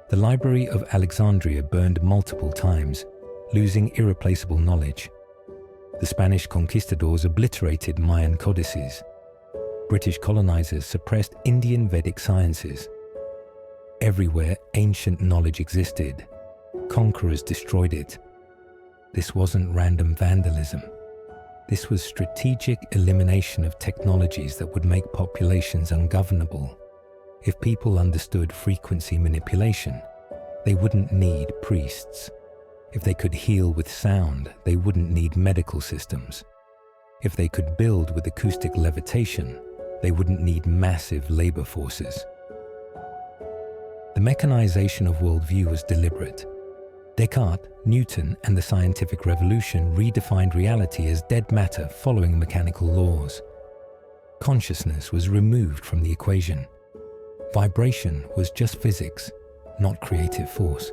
The Library of Alexandria burned multiple times, losing irreplaceable knowledge. The Spanish conquistadors obliterated Mayan codices. British colonizers suppressed Indian Vedic sciences. Everywhere ancient knowledge existed, conquerors destroyed it. This wasn't random vandalism. This was strategic elimination of technologies that would make populations ungovernable. If people understood frequency manipulation, they wouldn't need priests. If they could heal with sound, they wouldn't need medical systems. If they could build with acoustic levitation, they wouldn't need massive labor forces. The mechanization of worldview was deliberate. Descartes, Newton, and the scientific revolution redefined reality as dead matter following mechanical laws. Consciousness was removed from the equation. Vibration was just physics, not creative force.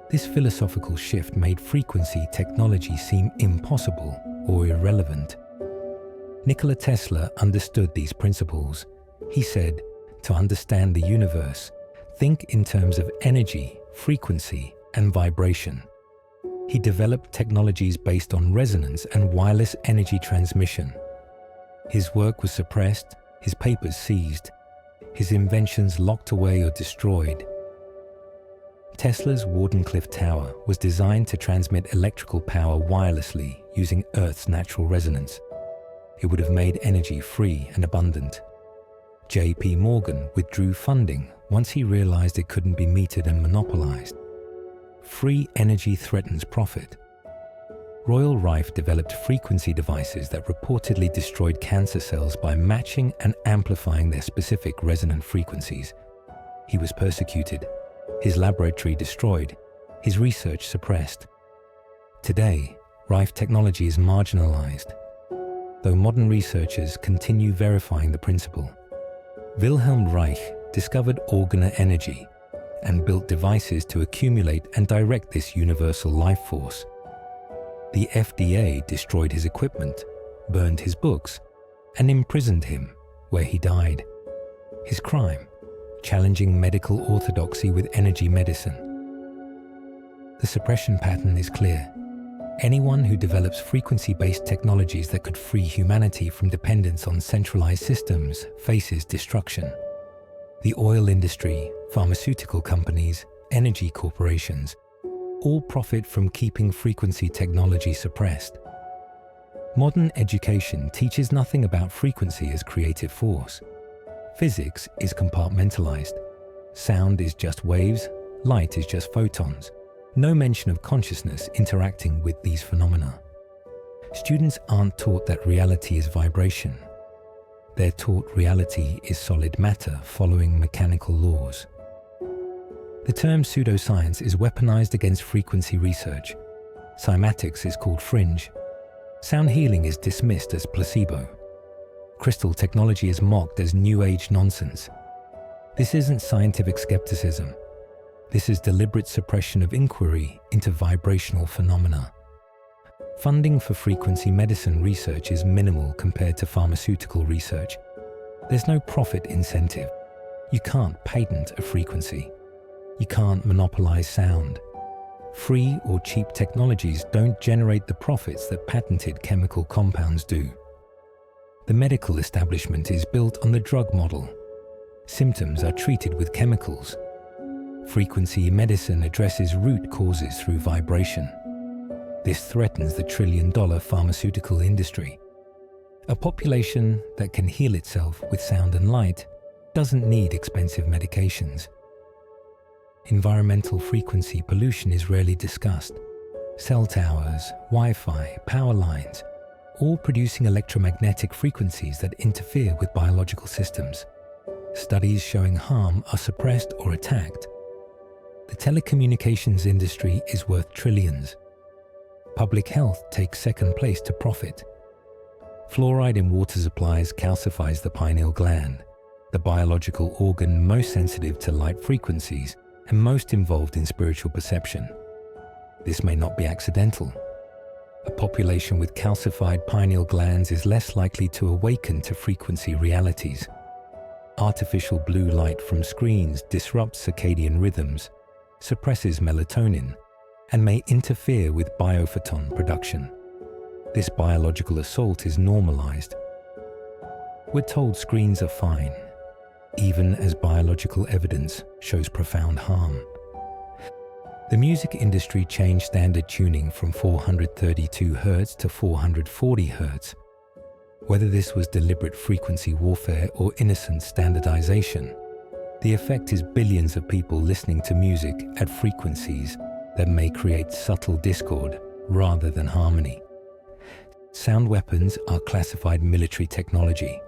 This philosophical shift made frequency technology seem impossible or irrelevant. Nikola Tesla understood these principles. He said, "To understand the universe, think in terms of energy, frequency, and vibration." He developed technologies based on resonance and wireless energy transmission. His work was suppressed, his papers seized, his inventions locked away or destroyed. Tesla's Wardenclyffe Tower was designed to transmit electrical power wirelessly using Earth's natural resonance. It would have made energy free and abundant. J.P. Morgan withdrew funding once he realized it couldn't be metered and monopolized. Free energy threatens profit. Royal Rife developed frequency devices that reportedly destroyed cancer cells by matching and amplifying their specific resonant frequencies. He was persecuted, his laboratory destroyed, his research suppressed. Today, Rife technology is marginalized, though modern researchers continue verifying the principle. Wilhelm Reich discovered organer energy and built devices to accumulate and direct this universal life force. The FDA destroyed his equipment, burned his books, and imprisoned him, where he died. His crime? Challenging medical orthodoxy with energy medicine. The suppression pattern is clear. Anyone who develops frequency-based technologies that could free humanity from dependence on centralized systems faces destruction. The oil industry, pharmaceutical companies, energy corporations, all profit from keeping frequency technology suppressed. Modern education teaches nothing about frequency as creative force. Physics is compartmentalized. Sound is just waves, light is just photons. No mention of consciousness interacting with these phenomena. Students aren't taught that reality is vibration. They're taught reality is solid matter following mechanical laws. The term pseudoscience is weaponized against frequency research. Cymatics is called fringe. Sound healing is dismissed as placebo. Crystal technology is mocked as New Age nonsense. This isn't scientific skepticism. This is deliberate suppression of inquiry into vibrational phenomena. Funding for frequency medicine research is minimal compared to pharmaceutical research. There's no profit incentive. You can't patent a frequency. You can't monopolize sound. Free or cheap technologies don't generate the profits that patented chemical compounds do. The medical establishment is built on the drug model. Symptoms are treated with chemicals. Frequency medicine addresses root causes through vibration. This threatens the trillion-dollar pharmaceutical industry. A population that can heal itself with sound and light doesn't need expensive medications. Environmental frequency pollution is rarely discussed. Cell towers, Wi-Fi, power lines, all producing electromagnetic frequencies that interfere with biological systems. Studies showing harm are suppressed or attacked. The telecommunications industry is worth trillions. Public health takes second place to profit. Fluoride in water supplies calcifies the pineal gland. the biological organ most sensitive to light frequencies and most involved in spiritual perception. This may not be accidental. A population with calcified pineal glands is less likely to awaken to frequency realities. Artificial blue light from screens disrupts circadian rhythms, suppresses melatonin, and may interfere with biophoton production. This biological assault is normalized. We're told screens are fine, even as biological evidence shows profound harm. The music industry changed standard tuning from 432 Hz to 440 Hz. Whether this was deliberate frequency warfare or innocent standardization, the effect is billions of people listening to music at frequencies that may create subtle discord rather than harmony. Sound weapons are classified military technology.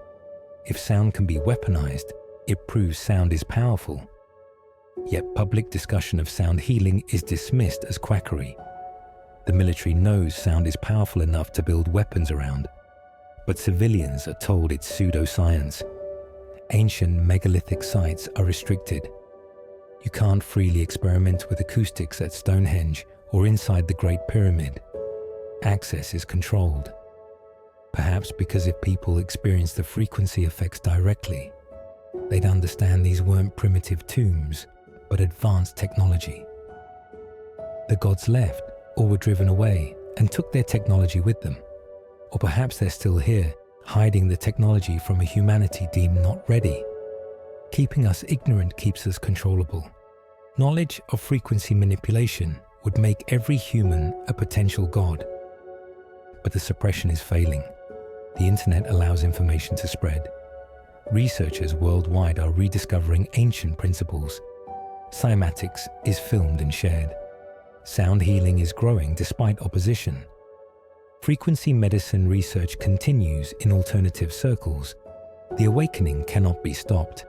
If sound can be weaponized, it proves sound is powerful. Yet public discussion of sound healing is dismissed as quackery. The military knows sound is powerful enough to build weapons around, but civilians are told it's pseudoscience. Ancient megalithic sites are restricted. You can't freely experiment with acoustics at Stonehenge or inside the Great Pyramid. Access is controlled. Perhaps because if people experience the frequency effects directly, they'd understand these weren't primitive tombs, but advanced technology. The gods left or were driven away and took their technology with them. Or perhaps they're still here, hiding the technology from a humanity deemed not ready. Keeping us ignorant keeps us controllable. Knowledge of frequency manipulation would make every human a potential god. But the suppression is failing. The internet allows information to spread. Researchers worldwide are rediscovering ancient principles. Cymatics is filmed and shared. Sound healing is growing despite opposition. Frequency medicine research continues in alternative circles. The awakening cannot be stopped.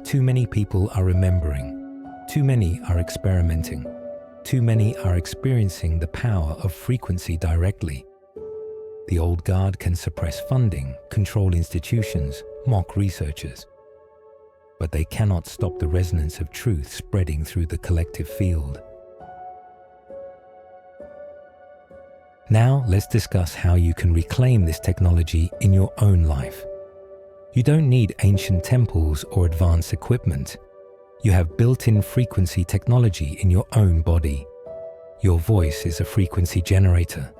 Too many people are remembering. Too many are experimenting. Too many are experiencing the power of frequency directly. The old guard can suppress funding, control institutions, mock researchers. But they cannot stop the resonance of truth spreading through the collective field. Now let's discuss how you can reclaim this technology in your own life. You don't need ancient temples or advanced equipment. You have built-in frequency technology in your own body. Your voice is a frequency generator.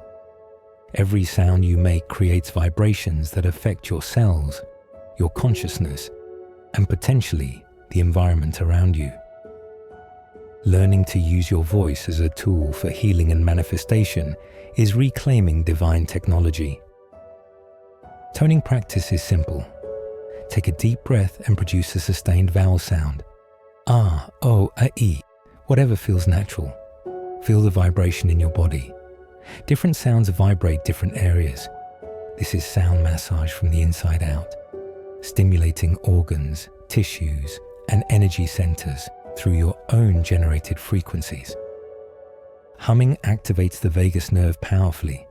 Every sound you make creates vibrations that affect your cells, your consciousness, and potentially the environment around you. Learning to use your voice as a tool for healing and manifestation is reclaiming divine technology. Toning practice is simple. Take a deep breath and produce a sustained vowel sound. Ah, O, A, E, whatever feels natural. Feel the vibration in your body. Different sounds vibrate different areas. This is sound massage from the inside out, stimulating organs, tissues, and energy centers through your own generated frequencies. Humming activates the vagus nerve powerfully.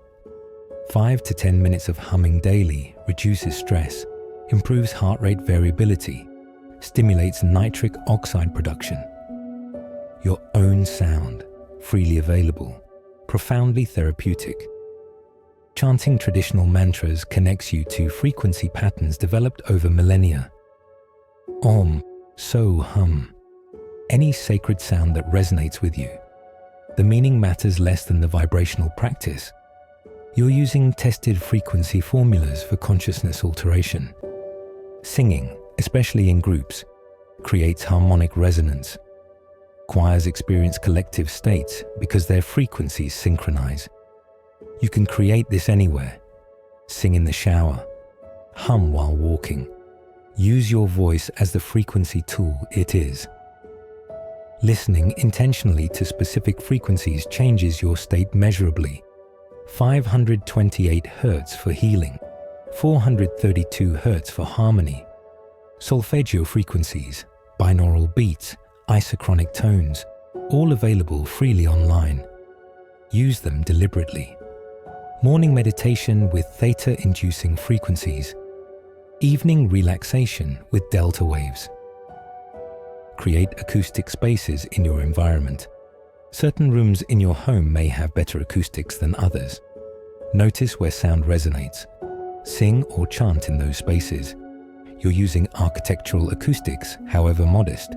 5 to 10 minutes of humming daily reduces stress, improves heart rate variability, stimulates nitric oxide production. Your own sound, freely available, profoundly therapeutic. Chanting traditional mantras connects you to frequency patterns developed over millennia. Om, So, Hum. Any sacred sound that resonates with you. The meaning matters less than the vibrational practice. You're using tested frequency formulas for consciousness alteration. Singing, especially in groups, creates harmonic resonance. Choirs experience collective states because their frequencies synchronize. You can create this anywhere. Sing in the shower. Hum while walking. Use your voice as the frequency tool it is. Listening intentionally to specific frequencies changes your state measurably. 528 Hz for healing, 432 Hz for harmony. Solfeggio frequencies, binaural beats, isochronic tones, all available freely online. Use them deliberately. Morning meditation with theta-inducing frequencies. Evening relaxation with delta waves. Create acoustic spaces in your environment. Certain rooms in your home may have better acoustics than others. Notice where sound resonates. Sing or chant in those spaces. You're using architectural acoustics, however modest,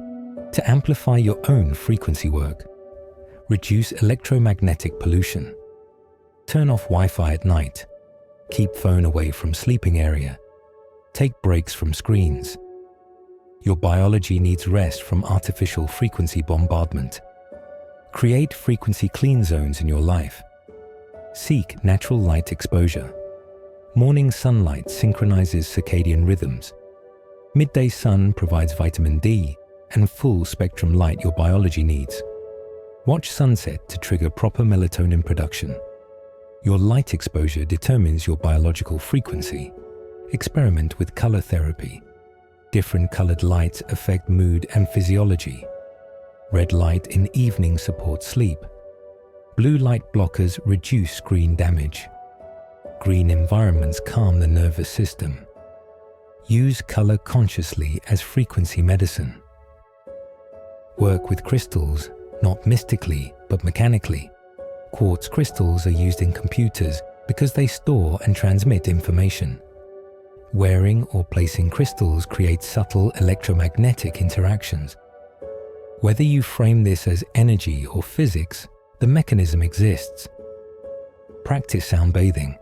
to amplify your own frequency work. Reduce electromagnetic pollution. Turn off Wi-Fi at night. Keep phone away from sleeping area. Take breaks from screens. Your biology needs rest from artificial frequency bombardment. Create frequency clean zones in your life. Seek natural light exposure. Morning sunlight synchronizes circadian rhythms. Midday sun provides vitamin D and full spectrum light your biology needs. Watch sunset to trigger proper melatonin production. Your light exposure determines your biological frequency. Experiment with color therapy. Different colored lights affect mood and physiology. Red light in evening supports sleep. Blue light blockers reduce screen damage. Green environments calm the nervous system. Use color consciously as frequency medicine. Work with crystals, not mystically, but mechanically. Quartz crystals are used in computers because they store and transmit information. Wearing or placing crystals creates subtle electromagnetic interactions. Whether you frame this as energy or physics, the mechanism exists. Practice sound bathing,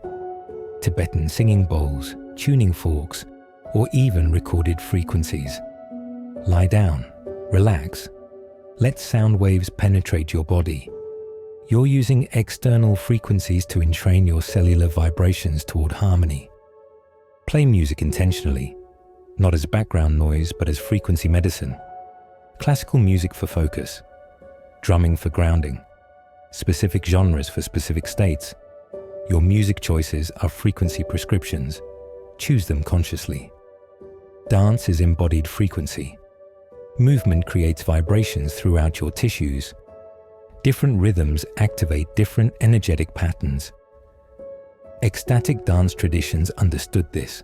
Tibetan singing bowls, tuning forks, or even recorded frequencies. Lie down, relax. Let sound waves penetrate your body. You're using external frequencies to entrain your cellular vibrations toward harmony. Play music intentionally, not as background noise but as frequency medicine. Classical music for focus, drumming for grounding, specific genres for specific states. Your music choices are frequency prescriptions. Choose them consciously. Dance is embodied frequency. Movement creates vibrations throughout your tissues. Different rhythms activate different energetic patterns. Ecstatic dance traditions understood this.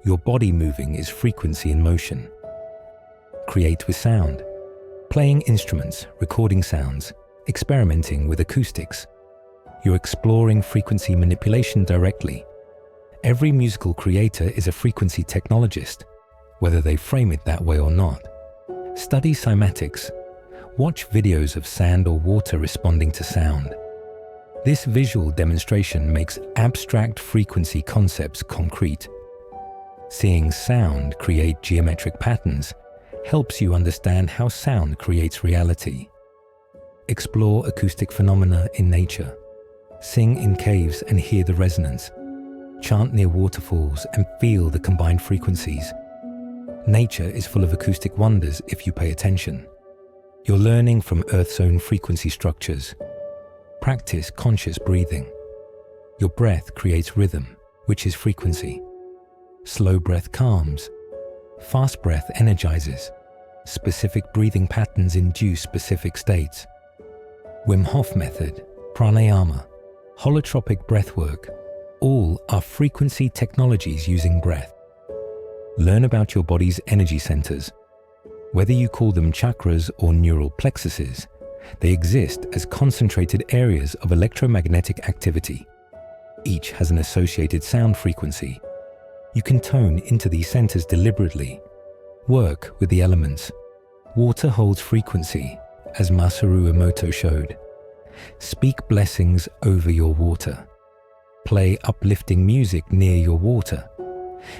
Your body moving is frequency in motion. Create with sound. Playing instruments, recording sounds, experimenting with acoustics. You're exploring frequency manipulation directly. Every musical creator is a frequency technologist, whether they frame it that way or not. Study cymatics. Watch videos of sand or water responding to sound. This visual demonstration makes abstract frequency concepts concrete. Seeing sound create geometric patterns helps you understand how sound creates reality. Explore acoustic phenomena in nature. Sing in caves and hear the resonance. Chant near waterfalls and feel the combined frequencies. Nature is full of acoustic wonders if you pay attention. You're learning from Earth's own frequency structures. Practice conscious breathing. Your breath creates rhythm, which is frequency. Slow breath calms. Fast breath energizes. Specific breathing patterns induce specific states. Wim Hof method, pranayama, holotropic breathwork, all are frequency technologies using breath. Learn about your body's energy centers. Whether you call them chakras or neural plexuses, they exist as concentrated areas of electromagnetic activity. Each has an associated sound frequency. You can tone into these centers deliberately. Work with the elements. Water holds frequency, as Masaru Emoto showed. Speak blessings over your water. Play uplifting music near your water.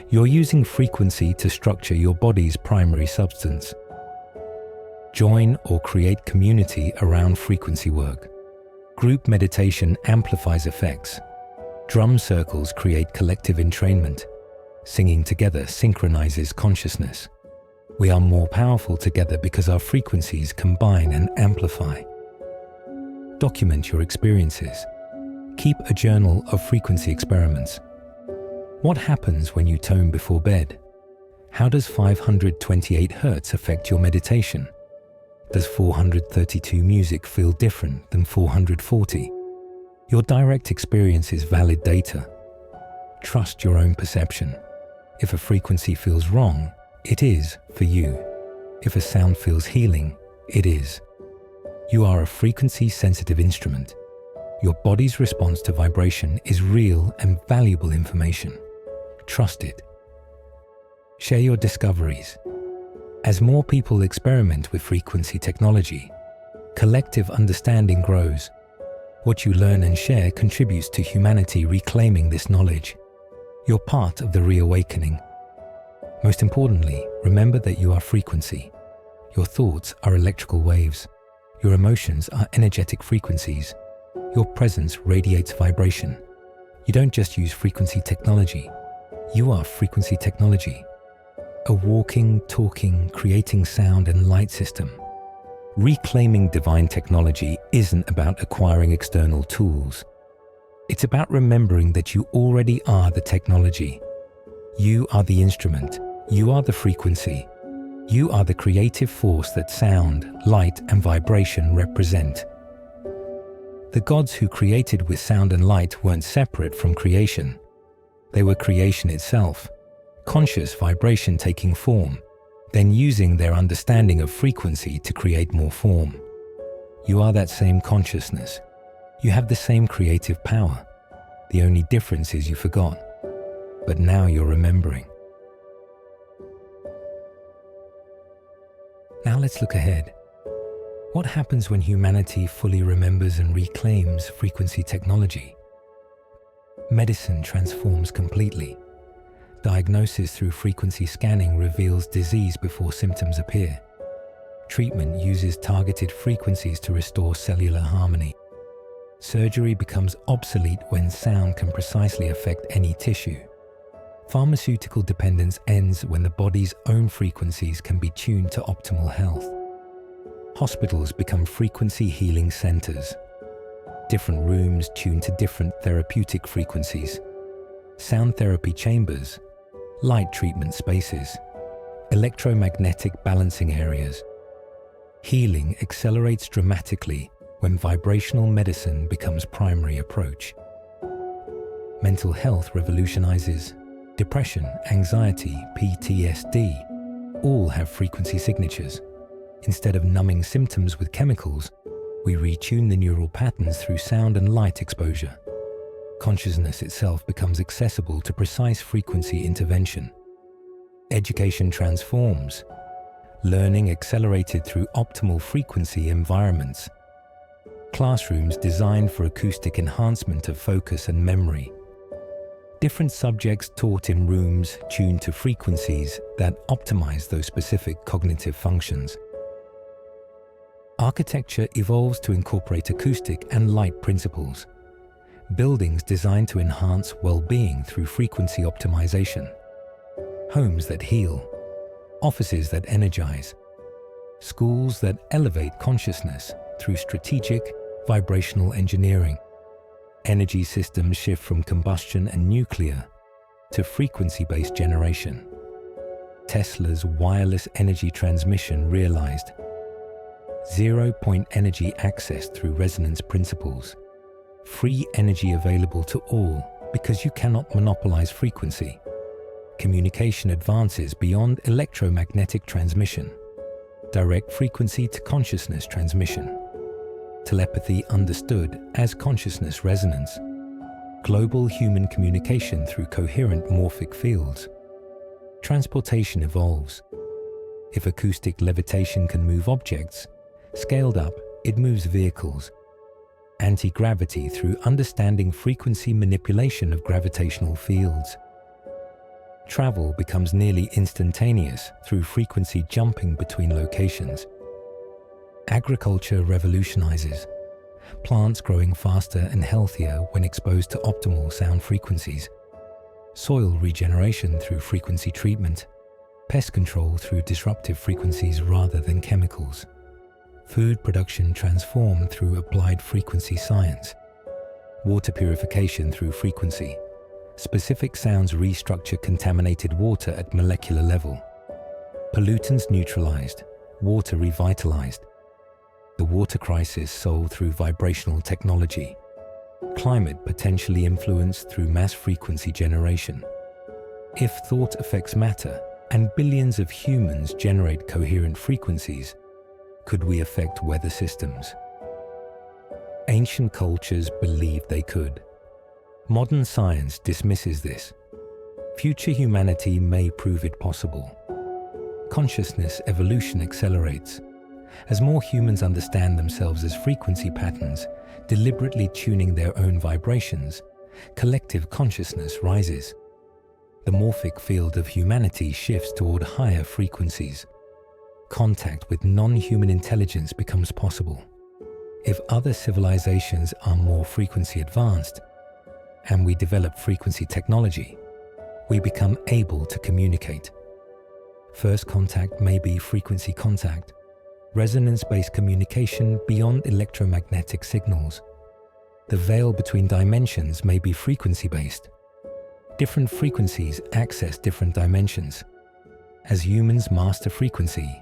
You're using frequency to structure your body's primary substance. Join or create community around frequency work. Group meditation amplifies effects. Drum circles create collective entrainment. Singing together synchronizes consciousness. We are more powerful together because our frequencies combine and amplify. Document your experiences. Keep a journal of frequency experiments. What happens when you tone before bed? How does 528 Hz affect your meditation? Does 432 music feel different than 440? Your direct experience is valid data. Trust your own perception. If a frequency feels wrong, it is for you. If a sound feels healing, it is. You are a frequency-sensitive instrument. Your body's response to vibration is real and valuable information. Trust it. Share your discoveries. As more people experiment with frequency technology, collective understanding grows. What you learn and share contributes to humanity reclaiming this knowledge. You're part of the reawakening. Most importantly, remember that you are frequency. Your thoughts are electrical waves. Your emotions are energetic frequencies. Your presence radiates vibration. You don't just use frequency technology. You are frequency technology. A walking, talking, creating sound and light system. Reclaiming divine technology isn't about acquiring external tools. It's about remembering that you already are the technology. You are the instrument. You are the frequency. You are the creative force that sound, light, and vibration represent. The gods who created with sound and light weren't separate from creation. They were creation itself, conscious vibration taking form, then using their understanding of frequency to create more form. You are that same consciousness. You have the same creative power. The only difference is you forgot, but now you're remembering. Now let's look ahead. What happens when humanity fully remembers and reclaims frequency technology? Medicine transforms completely. Diagnosis through frequency scanning reveals disease before symptoms appear. Treatment uses targeted frequencies to restore cellular harmony. Surgery becomes obsolete when sound can precisely affect any tissue. Pharmaceutical dependence ends when the body's own frequencies can be tuned to optimal health. Hospitals become frequency healing centers. Different rooms tuned to different therapeutic frequencies. Sound therapy chambers, light treatment spaces, electromagnetic balancing areas. Healing accelerates dramatically when vibrational medicine becomes primary approach. Mental health revolutionizes. Depression, anxiety, PTSD, all have frequency signatures. Instead of numbing symptoms with chemicals, we retune the neural patterns through sound and light exposure. Consciousness itself becomes accessible to precise frequency intervention. Education transforms. Learning accelerated through optimal frequency environments. Classrooms designed for acoustic enhancement of focus and memory. Different subjects taught in rooms tuned to frequencies that optimize those specific cognitive functions. Architecture evolves to incorporate acoustic and light principles. Buildings designed to enhance well-being through frequency optimization. Homes that heal. Offices that energize. Schools that elevate consciousness through strategic, vibrational engineering. Energy systems shift from combustion and nuclear to frequency-based generation. Tesla's wireless energy transmission realized zero-point energy access through resonance principles. Free energy available to all because you cannot monopolize frequency. Communication advances beyond electromagnetic transmission. Direct frequency to consciousness transmission. Telepathy understood as consciousness resonance. Global human communication through coherent morphic fields. Transportation evolves. If acoustic levitation can move objects, scaled up, it moves vehicles. Anti-gravity through understanding frequency manipulation of gravitational fields. Travel becomes nearly instantaneous through frequency jumping between locations. Agriculture revolutionizes. Plants growing faster and healthier when exposed to optimal sound frequencies. Soil regeneration through frequency treatment. Pest control through disruptive frequencies rather than chemicals. Food production transformed through applied frequency science. Water purification through frequency. Specific sounds restructure contaminated water at molecular level. Pollutants neutralized. Water revitalized. The water crisis solved through vibrational technology. Climate potentially influenced through mass frequency generation. If thought affects matter and billions of humans generate coherent frequencies, could we affect weather systems? Ancient cultures believed they could. Modern science dismisses this. Future humanity may prove it possible. Consciousness evolution accelerates. As more humans understand themselves as frequency patterns, deliberately tuning their own vibrations, collective consciousness rises. The morphic field of humanity shifts toward higher frequencies. Contact with non-human intelligence becomes possible. If other civilizations are more frequency advanced, and we develop frequency technology, we become able to communicate. First contact may be frequency contact, resonance-based communication beyond electromagnetic signals. The veil between dimensions may be frequency-based. Different frequencies access different dimensions. As humans master frequency,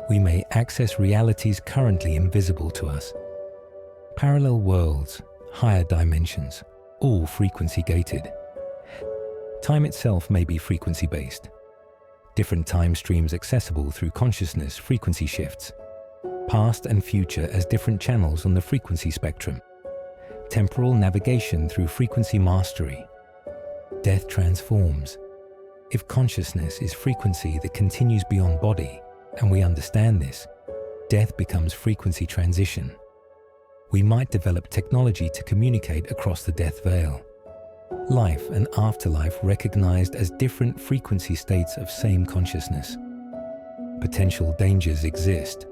we may access realities currently invisible to us. Parallel worlds, higher dimensions, all frequency-gated. Time itself may be frequency-based. Different time streams accessible through consciousness frequency shifts. Past and future as different channels on the frequency spectrum. Temporal navigation through frequency mastery. Death transforms. If consciousness is frequency that continues beyond body, and we understand this, death becomes frequency transition. We might develop technology to communicate across the death veil. Life and afterlife recognized as different frequency states of same consciousness. Potential dangers exist.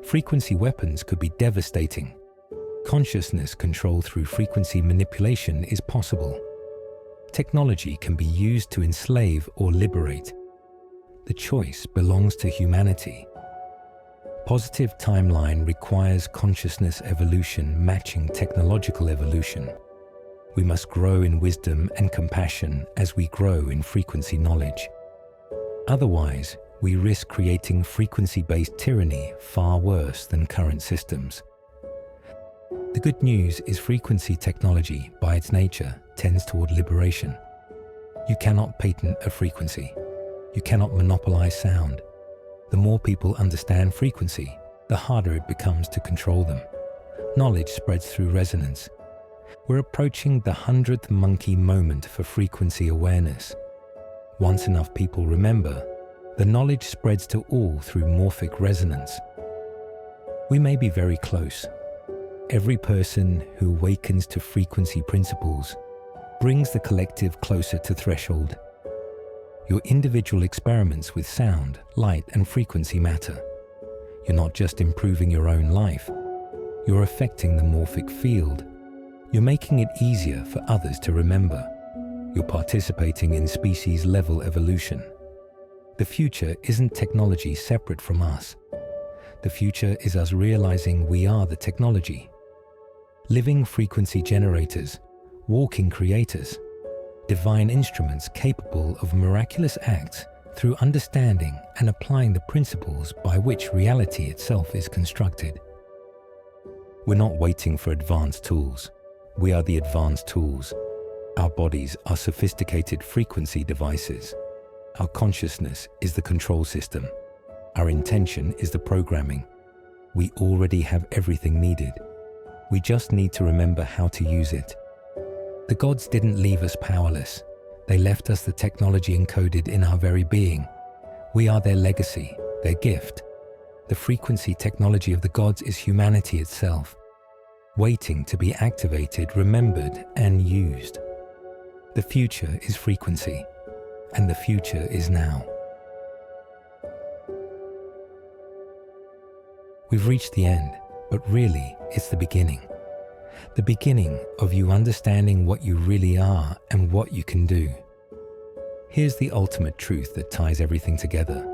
Frequency weapons could be devastating. Consciousness control through frequency manipulation is possible. Technology can be used to enslave or liberate. The choice belongs to humanity. Positive timeline requires consciousness evolution matching technological evolution. We must grow in wisdom and compassion as we grow in frequency knowledge. Otherwise, we risk creating frequency-based tyranny far worse than current systems. The good news is frequency technology, by its nature, tends toward liberation. You cannot patent a frequency. You cannot monopolize sound. The more people understand frequency, the harder it becomes to control them. Knowledge spreads through resonance. We're approaching the 100th monkey moment for frequency awareness. Once enough people remember, the knowledge spreads to all through morphic resonance. We may be very close. Every person who awakens to frequency principles brings the collective closer to threshold. Your individual experiments with sound, light, and frequency matter. You're not just improving your own life, you're affecting the morphic field. You're making it easier for others to remember. You're participating in species-level evolution. The future isn't technology separate from us. The future is us realizing we are the technology. Living frequency generators, walking creators, divine instruments capable of miraculous acts through understanding and applying the principles by which reality itself is constructed. We're not waiting for advanced tools. We are the advanced tools. Our bodies are sophisticated frequency devices. Our consciousness is the control system. Our intention is the programming. We already have everything needed. We just need to remember how to use it. The gods didn't leave us powerless. They left us the technology encoded in our very being. We are their legacy, their gift. The frequency technology of the gods is humanity itself, waiting to be activated, remembered, and used. The future is frequency, and the future is now. We've reached the end, but really, it's the beginning. The beginning of you understanding what you really are and what you can do. Here's the ultimate truth that ties everything together.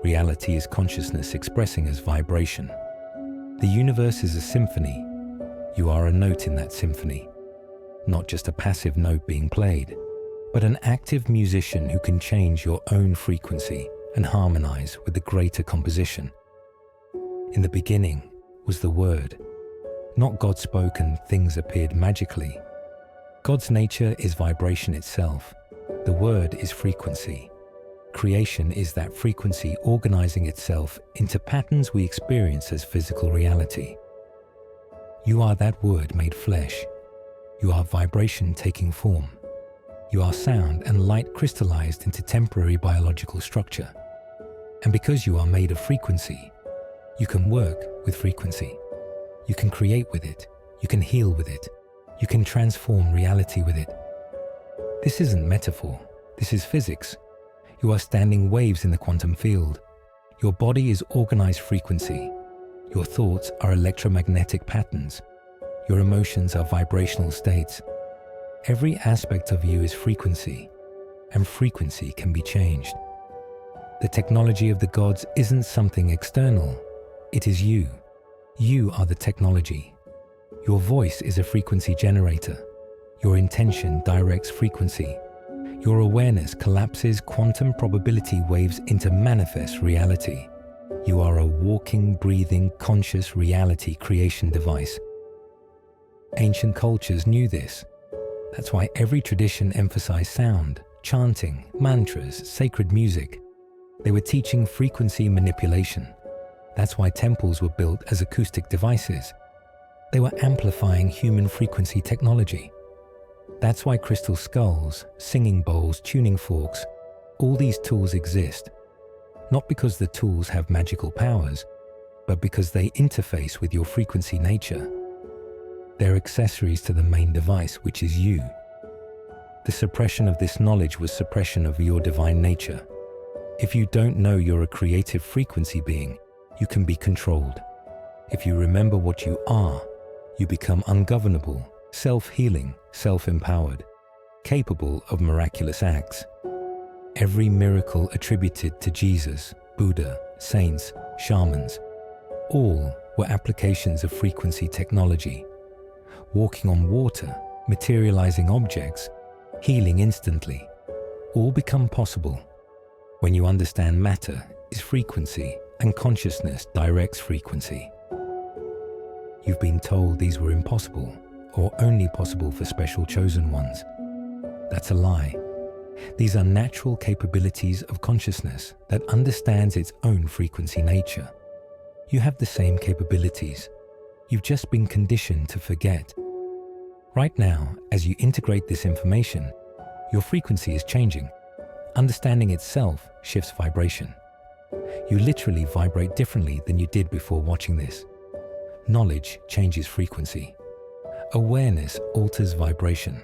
Reality is consciousness expressing as vibration. The universe is a symphony. You are a note in that symphony. Not just a passive note being played, but an active musician who can change your own frequency and harmonize with the greater composition. In the beginning was the Word. Not God spoke and things appeared magically. God's nature is vibration itself. The The word is frequency. Creation is that frequency organizing itself into patterns we experience as physical reality. You are that word made flesh. You are vibration taking form. You are sound and light crystallized into temporary biological structure. And because you are made of frequency, you can work with frequency. You can create with it. You can heal with it. You can transform reality with it. This isn't metaphor. This is physics. You are standing waves in the quantum field. Your body is organized frequency. Your thoughts are electromagnetic patterns. Your emotions are vibrational states. Every aspect of you is frequency, and frequency can be changed. The technology of the gods isn't something external. It is you. You are the technology. Your voice is a frequency generator. Your intention directs frequency. Your awareness collapses quantum probability waves into manifest reality. You are a walking, breathing, conscious reality creation device. Ancient cultures knew this. That's why every tradition emphasized sound, chanting, mantras, sacred music. They were teaching frequency manipulation. That's why temples were built as acoustic devices. They were amplifying human frequency technology. That's why crystal skulls, singing bowls, tuning forks, all these tools exist. Not because the tools have magical powers, but because they interface with your frequency nature. They're accessories to the main device, which is you. The suppression of this knowledge was suppression of your divine nature. If you don't know you're a creative frequency being, you can be controlled. If you remember what you are, you become ungovernable, self-healing, self-empowered, capable of miraculous acts. Every miracle attributed to Jesus, Buddha, saints, shamans, all were applications of frequency technology. Walking on water, materializing objects, healing instantly, all become possible when you understand matter is frequency and consciousness directs frequency. You've been told these were impossible or only possible for special chosen ones. That's a lie. These are natural capabilities of consciousness that understands its own frequency nature. You have the same capabilities. You've just been conditioned to forget. Right now, as you integrate this information, your frequency is changing. Understanding itself shifts vibration. You literally vibrate differently than you did before watching this. Knowledge changes frequency. Awareness alters vibration.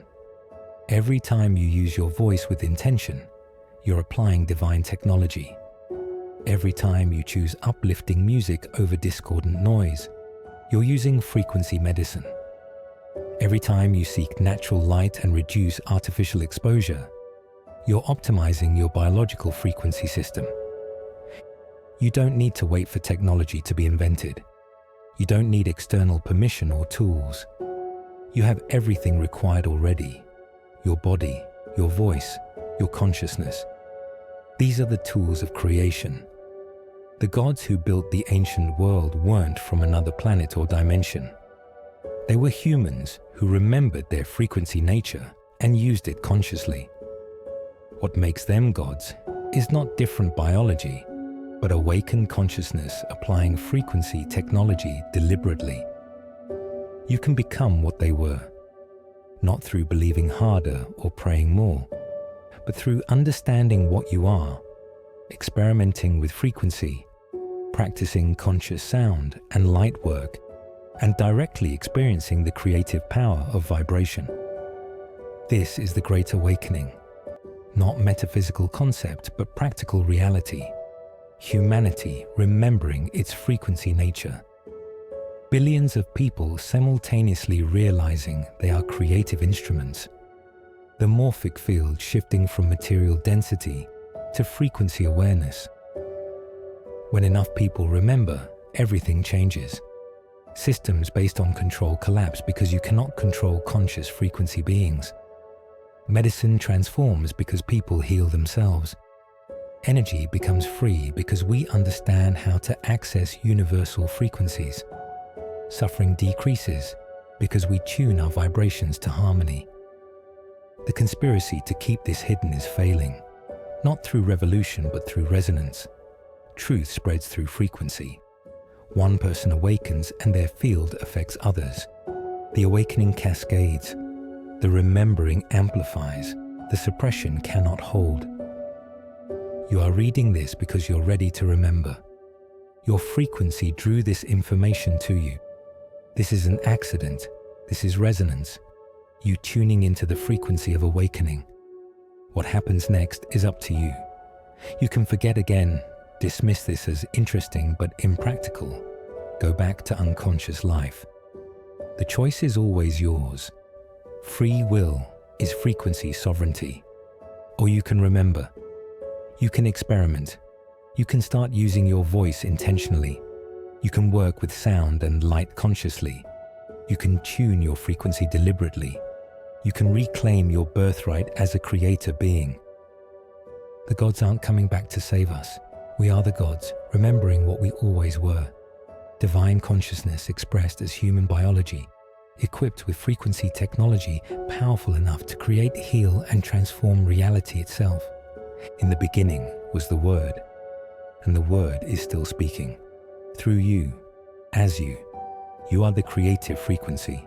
Every time you use your voice with intention, you're applying divine technology. Every time you choose uplifting music over discordant noise, you're using frequency medicine. Every time you seek natural light and reduce artificial exposure, you're optimizing your biological frequency system. You don't need to wait for technology to be invented. You don't need external permission or tools. You have everything required already. Your body, your voice, your consciousness. These are the tools of creation. The gods who built the ancient world weren't from another planet or dimension. They were humans who remembered their frequency nature and used it consciously. What makes them gods is not different biology, but awakened consciousness applying frequency technology deliberately. You can become what they were, not through believing harder or praying more, but through understanding what you are, experimenting with frequency, practicing conscious sound and light work, and directly experiencing the creative power of vibration. This is the Great Awakening, not metaphysical concept, but practical reality. Humanity remembering its frequency nature. Billions of people simultaneously realizing they are creative instruments. The morphic field shifting from material density to frequency awareness. When enough people remember, everything changes. Systems based on control collapse because you cannot control conscious frequency beings. Medicine transforms because people heal themselves. Energy becomes free because we understand how to access universal frequencies. Suffering decreases because we tune our vibrations to harmony. The conspiracy to keep this hidden is failing, not through revolution but through resonance. Truth spreads through frequency. One person awakens and their field affects others. The awakening cascades. The remembering amplifies. The suppression cannot hold. You are reading this because you're ready to remember. Your frequency drew this information to you. This is an accident. This is resonance. You tuning into the frequency of awakening. What happens next is up to you. You can forget again, dismiss this as interesting but impractical. Go back to unconscious life. The choice is always yours. Free will is frequency sovereignty. Or you can remember. You can experiment. You can start using your voice intentionally. You can work with sound and light consciously. You can tune your frequency deliberately. You can reclaim your birthright as a creator being. The gods aren't coming back to save us. We are the gods, remembering what we always were. Divine consciousness expressed as human biology, equipped with frequency technology powerful enough to create, heal, and transform reality itself. In the beginning was the Word, and the Word is still speaking. Through you, as you. You are the creative frequency.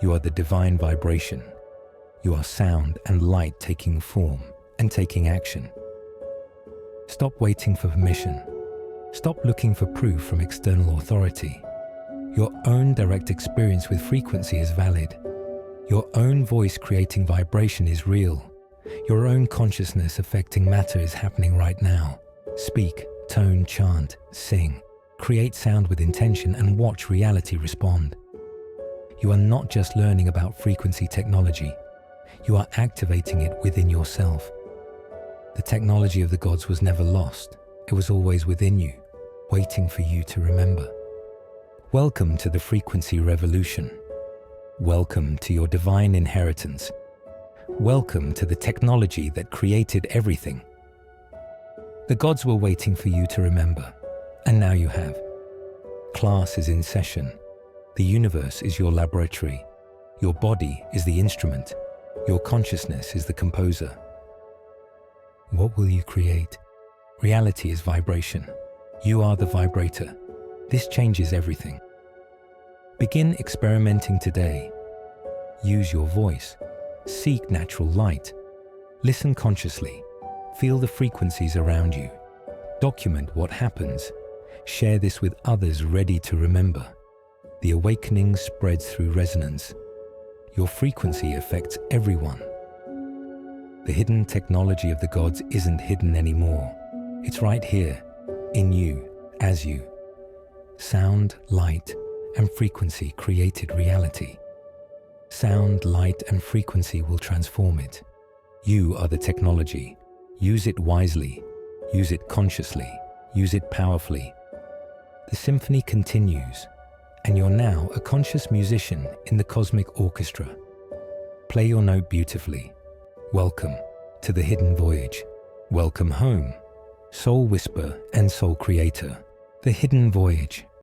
You are the divine vibration. You are sound and light taking form and taking action. Stop waiting for permission. Stop looking for proof from external authority. Your own direct experience with frequency is valid. Your own voice creating vibration is real. Your own consciousness affecting matter is happening right now. Speak, tone, chant, sing. Create sound with intention and watch reality respond. You are not just learning about frequency technology. You are activating it within yourself. The technology of the gods was never lost. It was always within you, waiting for you to remember. Welcome to the frequency revolution. Welcome to your divine inheritance. Welcome to the technology that created everything. The gods were waiting for you to remember, and now you have. Class is in session. The universe is your laboratory. Your body is the instrument. Your consciousness is the composer. What will you create? Reality is vibration. You are the vibrator. This changes everything. Begin experimenting today. Use your voice. Seek natural light. Listen consciously. Feel the frequencies around you. Document what happens. Share this with others ready to remember. The awakening spreads through resonance. Your frequency affects everyone. The hidden technology of the gods isn't hidden anymore. It's right here, in you, as you. Sound, light, and frequency created reality. Sound, light, and frequency will transform it. You are the technology. Use it wisely. Use it consciously. Use it powerfully. The symphony continues, and you're now a conscious musician in the cosmic orchestra. Play your note beautifully. Welcome to the hidden voyage. Welcome home, Soul Whisper and Soul Creator. The hidden voyage.